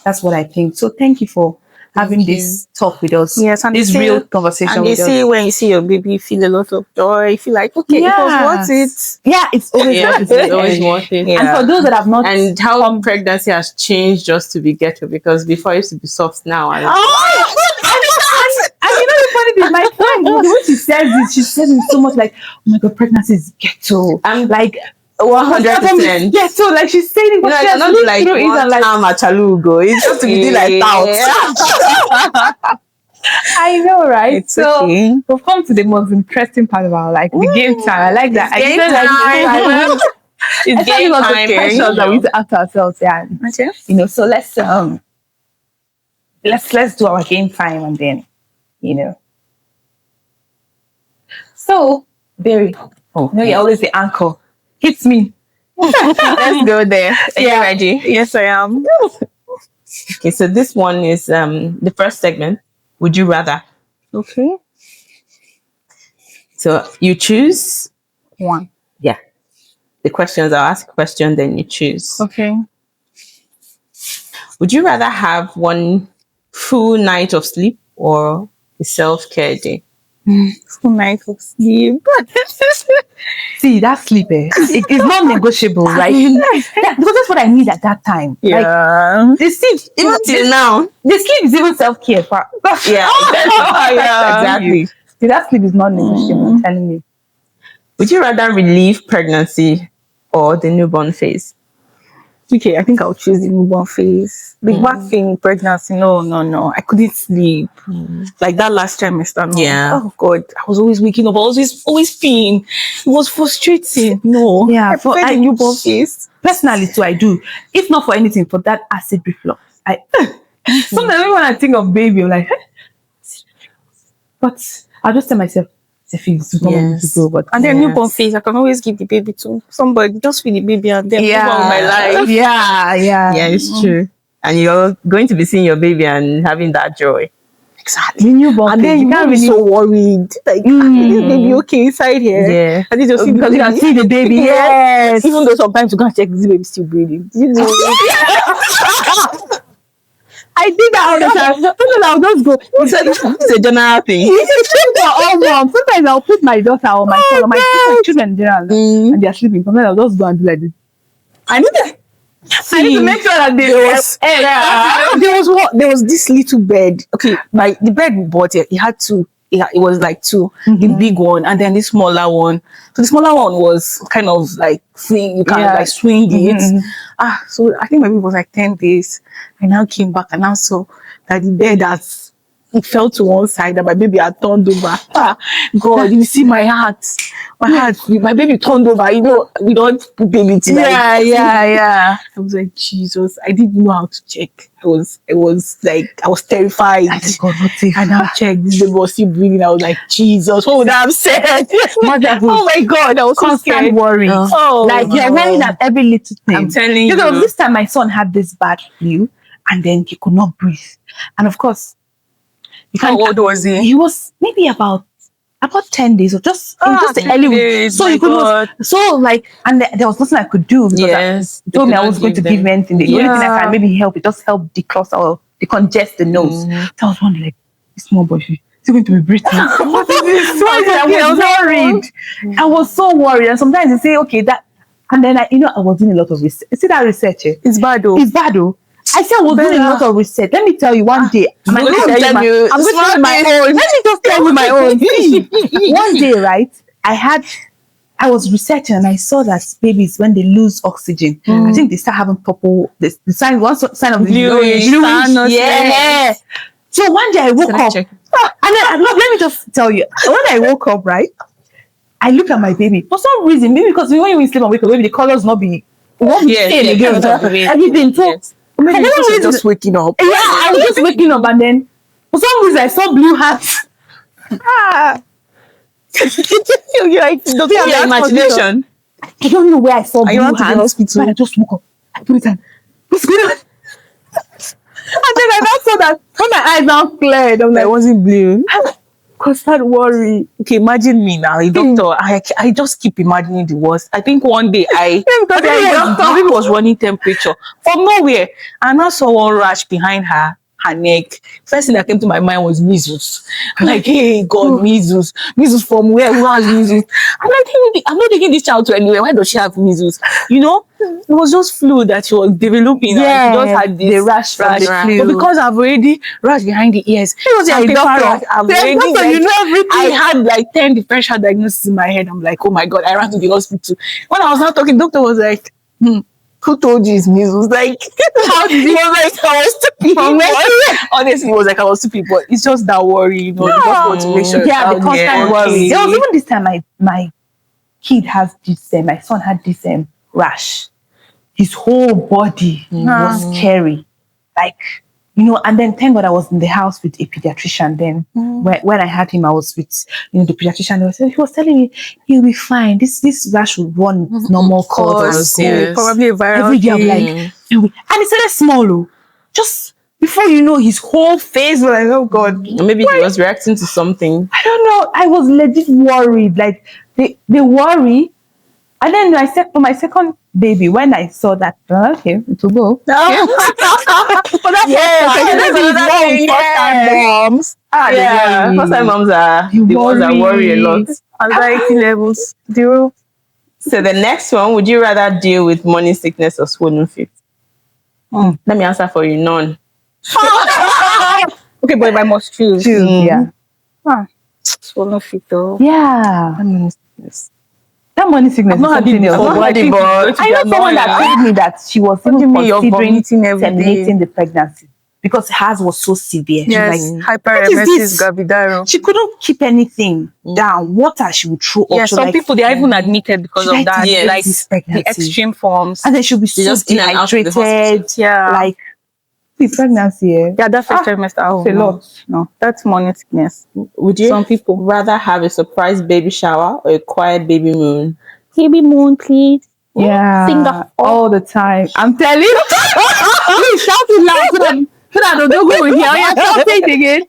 [SPEAKER 2] That's what I think. So thank you for having this talk with us.
[SPEAKER 3] Yes, and
[SPEAKER 2] this real conversation
[SPEAKER 3] and they
[SPEAKER 2] with
[SPEAKER 3] say
[SPEAKER 2] us.
[SPEAKER 3] when you see your baby, you feel a lot of joy. You feel like, okay, it was worth it.
[SPEAKER 2] Yeah, it's always worth it.
[SPEAKER 1] It's always worth it.
[SPEAKER 2] And for those that have not,
[SPEAKER 1] And how pregnancy has changed just to be ghetto, because before it used to be soft, now.
[SPEAKER 2] And the funny thing, my friend, the way she says it so much like, oh my God, pregnancy is ghetto. I'm like,
[SPEAKER 1] 100%.
[SPEAKER 2] Yeah, so like she's saying it, but she has
[SPEAKER 1] not
[SPEAKER 2] lived
[SPEAKER 1] like
[SPEAKER 2] through it,
[SPEAKER 1] one
[SPEAKER 2] and like,
[SPEAKER 1] time at Chalugo. It's just to be like out.
[SPEAKER 2] I know, right?
[SPEAKER 3] It's
[SPEAKER 2] so
[SPEAKER 3] okay.
[SPEAKER 2] we've come to the most interesting part of our life, the game time. I like that.
[SPEAKER 1] Game
[SPEAKER 2] I
[SPEAKER 1] time. It's game
[SPEAKER 2] the
[SPEAKER 1] time.
[SPEAKER 2] questions that we need to ask ourselves. Yeah,
[SPEAKER 3] Okay.
[SPEAKER 2] So let's do our game time, and then, So, Barry, you're always the anchor. Hits me.
[SPEAKER 3] Let's go there. Are you ready? Yes, I am.
[SPEAKER 1] Okay, so this one is the first segment. Would you rather?
[SPEAKER 3] Okay.
[SPEAKER 1] So you choose.
[SPEAKER 3] One.
[SPEAKER 1] Yeah. The questions, I'll ask a question, then you choose.
[SPEAKER 3] Okay.
[SPEAKER 1] Would you rather have one full night of sleep or a self-care day?
[SPEAKER 3] Full night of sleep.
[SPEAKER 2] See, that sleep, it's not negotiable, right? Because that's what I need at that time.
[SPEAKER 3] Yeah.
[SPEAKER 2] Like, the sleep,
[SPEAKER 1] Even till now.
[SPEAKER 2] the sleep is even self-care.
[SPEAKER 1] Yeah, exactly.
[SPEAKER 2] See, that sleep is not negotiable, I'm telling you.
[SPEAKER 1] Would you rather relieve pregnancy or the newborn phase?
[SPEAKER 3] Okay, I think I'll choose the newborn phase. The back thing, pregnancy, no. I couldn't sleep. Like that last trimester. No.
[SPEAKER 1] Yeah.
[SPEAKER 3] Oh God, I was always waking up. I was always peeing. It was frustrating. No.
[SPEAKER 2] Yeah,
[SPEAKER 3] I prefer the newborn phase.
[SPEAKER 2] Personally, too, I do. If not for anything, for that acid reflux. Sometimes when I think of baby, I'm like, but I'll just tell myself, it's not going to go. But
[SPEAKER 3] And then newborn phase, I can always give the baby to somebody. Just feed the baby and then move on with my life.
[SPEAKER 2] Yeah,
[SPEAKER 1] it's true. And you're going to be seeing your baby and having that joy.
[SPEAKER 3] Exactly.
[SPEAKER 2] Newborn
[SPEAKER 3] And then you can't be so worried. Like, is this baby okay inside here?
[SPEAKER 1] Yeah.
[SPEAKER 3] And then just see
[SPEAKER 2] because you can see the baby. Yes.
[SPEAKER 3] Even though sometimes you can't check this baby still breathing. You know.
[SPEAKER 2] I did that all the time. Sometimes I'll just go.
[SPEAKER 1] It's a general thing.
[SPEAKER 2] Sometimes I'll put my daughter or my son or my children there and they're sleeping. Sometimes I'll just go and do like this. I need to make sure that
[SPEAKER 3] there was this little bed. Okay, the bed we bought it had two. It was like two, the big one and then the smaller one. So the smaller one was kind of like you can like swing it. So I think maybe it was like 10 days. I now came back and now saw that the bed it fell to one side and my baby had turned over. God, you see my heart. My baby turned over, we don't put baby to
[SPEAKER 2] Yeah.
[SPEAKER 3] I was like, Jesus, I didn't know how to check. I was terrified.
[SPEAKER 2] I just got nothing.
[SPEAKER 3] I now checked, this baby was still breathing. I was like, Jesus, what would I have said? Oh my God, I was so
[SPEAKER 2] constant
[SPEAKER 3] scared.
[SPEAKER 2] worry. Like you're worrying at every little thing.
[SPEAKER 1] I'm telling you.
[SPEAKER 2] Because this time my son had this bad flu and then he could not breathe. And of course,
[SPEAKER 3] How old was he?
[SPEAKER 2] He was maybe about 10 days or just the early week. So you could and there was nothing I could do because he told me I was going to give him anything. The only thing I can maybe help, it just help declutter or decongest the nose. So I was wondering, like, this small boy, is he going to be breathing? What is this? I was worried. I was so worried. And sometimes they say, okay, that, and then I was doing a lot of research. See that research?
[SPEAKER 3] It's bad though.
[SPEAKER 2] It's bad though. I said I was doing a lot of research. Let me tell you, one day, I'm going to tell you my own. Let me just tell you my own. One day, right, I was researching and I saw that babies, when they lose oxygen, I think they start having purple, the sign of the bluish. Yeah. So one day I woke up, and then, look, let me just tell you, when I woke up, right, I look at my baby for some reason, maybe because when you sleep and wake up, maybe the colors not be same again. Everything. So
[SPEAKER 3] maybe you're just waking up.
[SPEAKER 2] Yeah, I was just waking up, and then for some reason I saw blue hats.
[SPEAKER 3] You're like, don't you have the imagination?
[SPEAKER 2] I don't know where I saw blue
[SPEAKER 3] hats.
[SPEAKER 2] Hospital. But I just woke up. I put it on. What's going on? And then I now saw that when my eyes now cleared, I'm like,
[SPEAKER 3] I wasn't blue.
[SPEAKER 2] Cause that worry.
[SPEAKER 3] Okay, imagine me now, a doctor. I just keep imagining the worst. I think one day the baby was running temperature from nowhere, and I saw one rash behind her neck. First thing that came to my mind was measles. I'm like, hey God, measles from where? Who has measles? I'm like, I'm not taking this child to anywhere. Why does she have measles? You know, it was just flu that she was developing.
[SPEAKER 2] Yeah,
[SPEAKER 3] and she just had this
[SPEAKER 2] the rash.
[SPEAKER 3] But because I've already rash behind the ears, it was like doctor. You know everything. I had like 10 differential diagnoses in my head. I'm like, oh my God, I ran to the hospital. When I was not talking, doctor was like, who told you it's measles? Like, how did he? Was like, I was stupid. Honestly, it was like I was stupid, but it's just that worry, you know. You just want to make sure.
[SPEAKER 2] Yeah, the constant worry. There was even this time my kid has this, my son had this rash. His whole body was scary. Like, you know, and then thank God I was in the house with a pediatrician then. When I had him, I was with, you know, the pediatrician. He was telling me he'll be fine. This rash will run normal course.
[SPEAKER 3] Probably a viral
[SPEAKER 2] every day. I'm like, and it started small. Just before you know, his whole face was like, oh God.
[SPEAKER 1] Maybe he was reacting to something.
[SPEAKER 2] I don't know. I was legit worried. Like they worry. And then for my second baby, when I saw that, okay, it will go.
[SPEAKER 3] Moms.
[SPEAKER 1] First time moms are the ones that worry a lot.
[SPEAKER 3] Anxiety levels 0.
[SPEAKER 1] So the next one, would you rather deal with morning sickness or swollen feet? Let me answer for you. None.
[SPEAKER 3] Okay, but if I must choose.
[SPEAKER 2] Yeah.
[SPEAKER 3] Swollen feet though.
[SPEAKER 2] Yeah.
[SPEAKER 1] Morning sickness.
[SPEAKER 2] That morning sickness is something else. I know someone that told me that she was even considering terminating the pregnancy because hers was so severe.
[SPEAKER 3] Yes,
[SPEAKER 2] she was
[SPEAKER 3] like, hyperemesis gravidarum.
[SPEAKER 2] She couldn't keep anything down. Water she would throw up.
[SPEAKER 3] Yeah, some people they are even admitted because of that.
[SPEAKER 2] Yeah,
[SPEAKER 3] like the extreme forms.
[SPEAKER 2] And then she'll be so
[SPEAKER 1] just
[SPEAKER 2] dehydrated.
[SPEAKER 3] Yeah.
[SPEAKER 2] Like the pregnancy.
[SPEAKER 3] Yeah, that's first trimester. Oh,
[SPEAKER 2] a lot.
[SPEAKER 3] No, that's morning sickness.
[SPEAKER 1] Would you
[SPEAKER 3] some people
[SPEAKER 1] rather have a surprise baby shower or a quiet baby moon?
[SPEAKER 3] Baby moon, please.
[SPEAKER 2] Yeah.
[SPEAKER 3] Finger
[SPEAKER 2] all the time. I'm telling you. Please shout it loud so that don't go with you. Yeah, shout it again.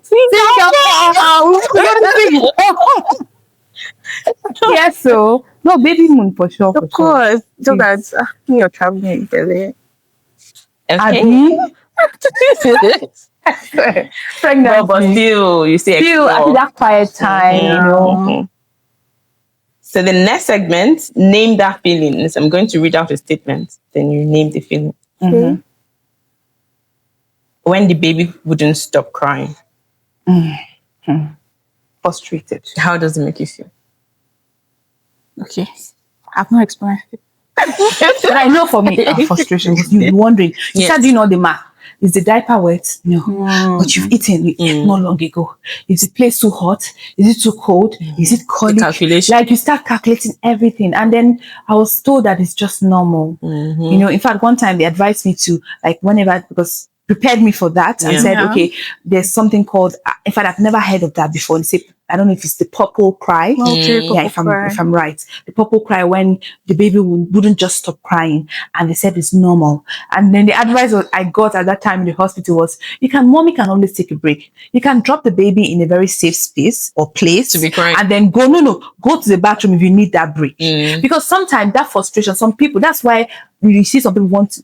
[SPEAKER 2] Yes, so no baby moon for sure.
[SPEAKER 3] Of course. So that's you're traveling there.
[SPEAKER 1] Okay.
[SPEAKER 2] Pregnant,
[SPEAKER 1] but still, you see,
[SPEAKER 2] at that quiet time, you know.
[SPEAKER 1] So the next segment, name that feeling. So I'm going to read out a statement. Then you name the feeling. When the baby wouldn't stop crying.
[SPEAKER 2] Frustrated.
[SPEAKER 1] How does it make you feel?
[SPEAKER 3] Okay, I've not experienced it.
[SPEAKER 2] But I know for me, frustration. You're wondering. You start doing all the math. Is the diaper wet? No. But you've eaten not long ago. Is the place too hot? Is it too cold? Is it cold?
[SPEAKER 1] Calculation.
[SPEAKER 2] Like you start calculating everything. And then I was told that it's just normal. You know, in fact, one time they advised me to, like, whenever, because prepared me for that and said, okay, there's something called, in fact, I've never heard of that before. And say, I don't know if it's the purple cry. If I'm right. The purple cry when the baby wouldn't just stop crying. And they said it's normal. And then the advice I got at that time in the hospital was, mommy can always take a break. You can drop the baby in a very safe space or place.
[SPEAKER 1] To be crying.
[SPEAKER 2] And then go to the bathroom if you need that break. Because sometimes that frustration, some people, that's why you see some people want to,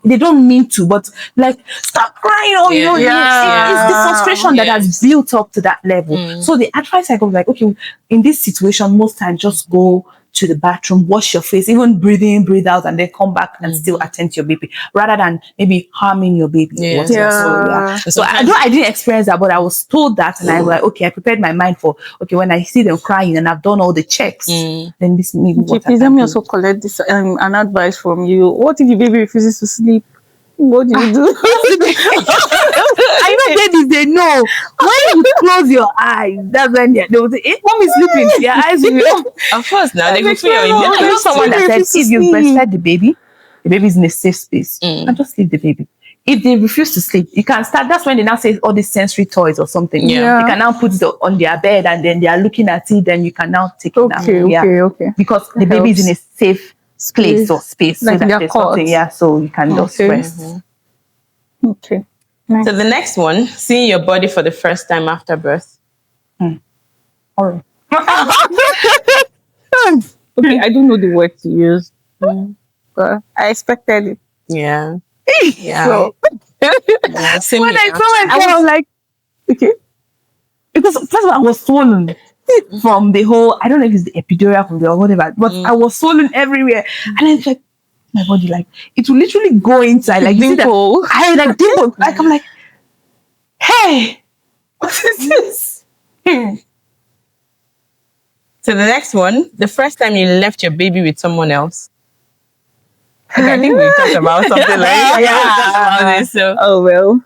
[SPEAKER 2] they don't mean to, but like, stop crying. It's the frustration that has built up to that level. So the advice I got was like, okay, in this situation, most times just go to the bathroom, wash your face, even breathe in, breathe out, and then come back and still attend to your baby, rather than maybe harming your baby. So I didn't experience that, but I was told that, and I was like, okay, I prepared my mind for, okay, when I see them crying and I've done all the checks, then this may be what
[SPEAKER 3] please let me also collect this an advice from you. What if the baby refuses to sleep? What do you do?
[SPEAKER 2] I know babies, they know. When you close your eyes, that's when they will say, mom is sleeping. Their eyes will.
[SPEAKER 1] Of course, now they go
[SPEAKER 3] Like,
[SPEAKER 1] feel your
[SPEAKER 3] no,
[SPEAKER 2] I know
[SPEAKER 1] immune
[SPEAKER 2] someone that said, if you breastfed the baby is in a safe space. And just leave the baby. If they refuse to sleep, you can start. That's when they now say all these sensory toys or something.
[SPEAKER 1] Yeah.
[SPEAKER 2] You can now put it on their bed and then they are looking at it. Then you can now take it now.
[SPEAKER 3] Okay.
[SPEAKER 2] Because the baby is in a safe place or space.
[SPEAKER 3] Like
[SPEAKER 2] so that
[SPEAKER 3] their
[SPEAKER 2] there's
[SPEAKER 3] cot.
[SPEAKER 2] nothing. Yeah, so you can just
[SPEAKER 3] Okay.
[SPEAKER 2] rest.
[SPEAKER 3] Okay. Nice.
[SPEAKER 1] So the next one, seeing your body for the first time after birth.
[SPEAKER 2] All right.
[SPEAKER 3] Okay, I don't know the word to use, but I expected it.
[SPEAKER 1] Yeah. Yeah.
[SPEAKER 3] So,
[SPEAKER 1] Yeah, same
[SPEAKER 2] When
[SPEAKER 1] here.
[SPEAKER 2] I saw myself, I was like, okay. Because first of all, I was swollen from the whole, I don't know if it's the epidural from the or whatever, but I was swollen everywhere. And then it's like, my body, like, it will literally go inside. Like, you see that,
[SPEAKER 3] Dimple.
[SPEAKER 2] I like dimple. Like, I'm like, hey, what is this?
[SPEAKER 1] So the next one, the first time you left your baby with someone else. Okay, I think we talked about something like that. Yeah. So.
[SPEAKER 3] Oh well.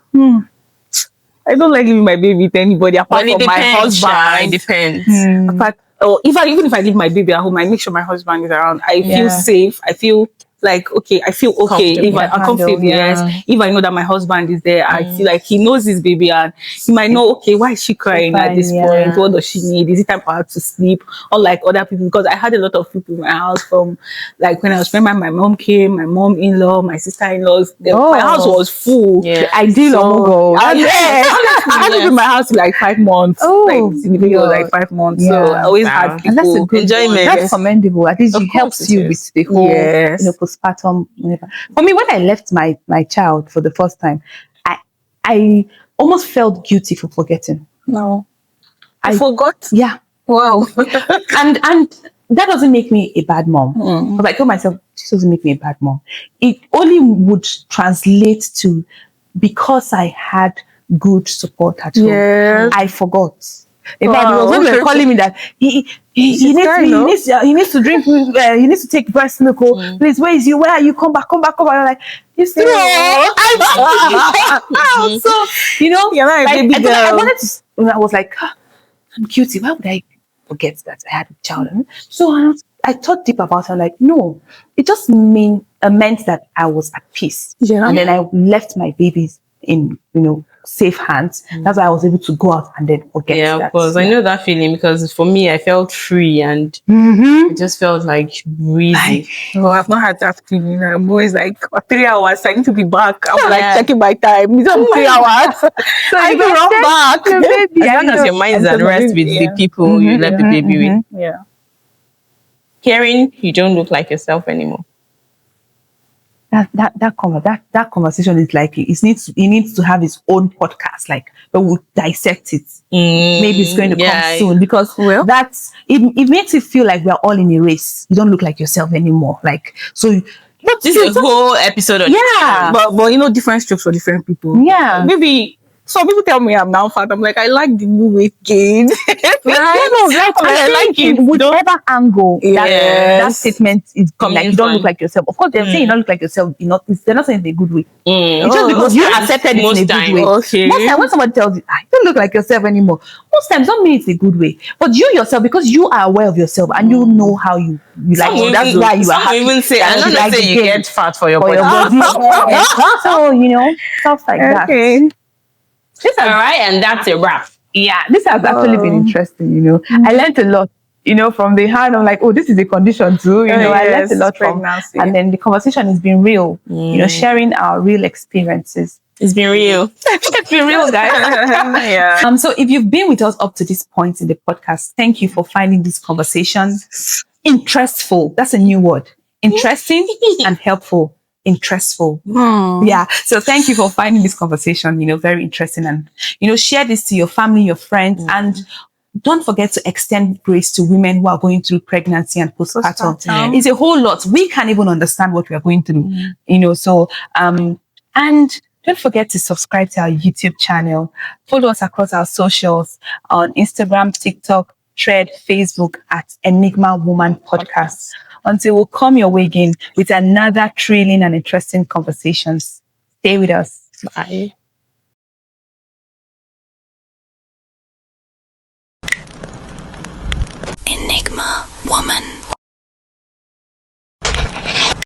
[SPEAKER 3] I don't like leaving my baby with anybody apart
[SPEAKER 1] Well, it
[SPEAKER 3] from my
[SPEAKER 1] depends. Sha, it
[SPEAKER 3] husband.
[SPEAKER 1] depends.
[SPEAKER 3] Apart, or even if I leave my baby at home, I make sure my husband is around. I feel safe. I feel like okay. I feel okay.
[SPEAKER 1] Comfortable.
[SPEAKER 3] If I'm comfortable, yes. If I know that my husband is there, I feel like he knows his baby and he might know. Okay, why is she crying at this point? What does she need? Is it time for her to sleep? Unlike other people, because I had a lot of people in my house from like when I was pregnant. My mom came, my mom-in-law, my sister-in-laws. My house was full.
[SPEAKER 1] Yeah.
[SPEAKER 2] The ideal Omugwo.
[SPEAKER 3] I had to be in my house for like 5 months.
[SPEAKER 2] Oh,
[SPEAKER 3] like the baby was like 5 months. So
[SPEAKER 2] Yeah.
[SPEAKER 3] I always
[SPEAKER 1] Wow.
[SPEAKER 3] had people.
[SPEAKER 2] And that's a good
[SPEAKER 1] enjoyment.
[SPEAKER 2] That's commendable. At least
[SPEAKER 1] Of
[SPEAKER 2] it helps
[SPEAKER 1] course
[SPEAKER 2] you
[SPEAKER 1] it
[SPEAKER 2] with
[SPEAKER 1] is.
[SPEAKER 2] the whole
[SPEAKER 3] Yes.
[SPEAKER 2] postpartum. Whatever. For me, when I left my child for the first time, I almost felt guilty for forgetting.
[SPEAKER 3] No. I
[SPEAKER 2] I-
[SPEAKER 3] forgot.
[SPEAKER 2] Yeah.
[SPEAKER 3] Wow.
[SPEAKER 2] And that doesn't make me a bad mom. Because I told myself, this doesn't make me a bad mom. It only would translate to because I had good support at home.
[SPEAKER 3] Yes.
[SPEAKER 2] I forgot. In fact, it
[SPEAKER 3] Wow.
[SPEAKER 2] was when they were calling me that he needs to drink, he needs to take breast milk. Please, where is you? Where are you? Come back. I'm like, you still so you know,
[SPEAKER 3] You're not a baby
[SPEAKER 2] I
[SPEAKER 3] girl.
[SPEAKER 2] wanted to. I was like, I'm guilty. Why would I forget that I had a child? So I thought deep about it. Like, no, it just meant that I was at peace.
[SPEAKER 3] Yeah.
[SPEAKER 2] And then I left my babies in, safe hands. That's why I was able to go out and then forget
[SPEAKER 1] Yeah,
[SPEAKER 2] that.
[SPEAKER 1] of course. I know that feeling because for me, I felt free and it just felt like breezy.
[SPEAKER 3] Oh, I've not had that feeling. I'm always like 3 hours. I need to be back. I'm like
[SPEAKER 1] Yeah.
[SPEAKER 3] checking my time. It's only 3 hours.
[SPEAKER 2] So
[SPEAKER 3] I
[SPEAKER 2] you
[SPEAKER 3] can run back.
[SPEAKER 2] the baby.
[SPEAKER 1] As long as your mind is at rest with the people you left the baby with.
[SPEAKER 3] Yeah.
[SPEAKER 1] Hearing you don't look like yourself anymore.
[SPEAKER 2] That conversation is like it needs to have its own podcast, like but we'll dissect it. Maybe it's going to come soon because that's it makes it feel like we're all in a race. You don't look like yourself anymore. Like so
[SPEAKER 1] This is a whole episode on
[SPEAKER 3] but different strokes for different people.
[SPEAKER 2] Yeah.
[SPEAKER 3] Maybe some people tell me I'm now fat. I'm like, I like the new weight gain.
[SPEAKER 2] I like it whichever angle that statement is come like you don't look like yourself. Of course, they're saying you don't look like yourself. They're not saying it's a good way. It's just because you accepted it in a good way.
[SPEAKER 3] Okay.
[SPEAKER 2] Most times when somebody tells you, you don't look like yourself anymore, most times don't mean it's a good way. But you yourself, because you are aware of yourself and you know how you like it, that's why you are happy.
[SPEAKER 1] Even say, I'm not
[SPEAKER 2] like
[SPEAKER 1] saying you get fat for your body.
[SPEAKER 2] So, stuff like that.
[SPEAKER 3] Okay.
[SPEAKER 1] All right, and that's a wrap.
[SPEAKER 2] Yeah, this has actually been interesting, I learned a lot, from the hand. I'm like, oh, this is a condition too, I learned a lot from
[SPEAKER 3] pregnancy.
[SPEAKER 2] and then the conversation has been real, sharing our real experiences.
[SPEAKER 1] It's been real.
[SPEAKER 2] It's been real, guys.
[SPEAKER 3] Yeah.
[SPEAKER 2] So if you've been with us up to this point in the podcast, thank you for finding this conversation interestful. That's a new word. Interesting and helpful. Interestful. Yeah. So thank you for finding this conversation, very interesting, and share this to your family, your friends, and don't forget to extend grace to women who are going through pregnancy and postpartum. It's a whole lot. We can't even understand what we are going through, So and don't forget to subscribe to our YouTube channel. Follow us across our socials on Instagram, TikTok, Thread, Facebook at Enigma Woman Podcast. Until we'll come your way again with another thrilling and interesting conversations. Stay with us.
[SPEAKER 1] Bye.
[SPEAKER 4] woman.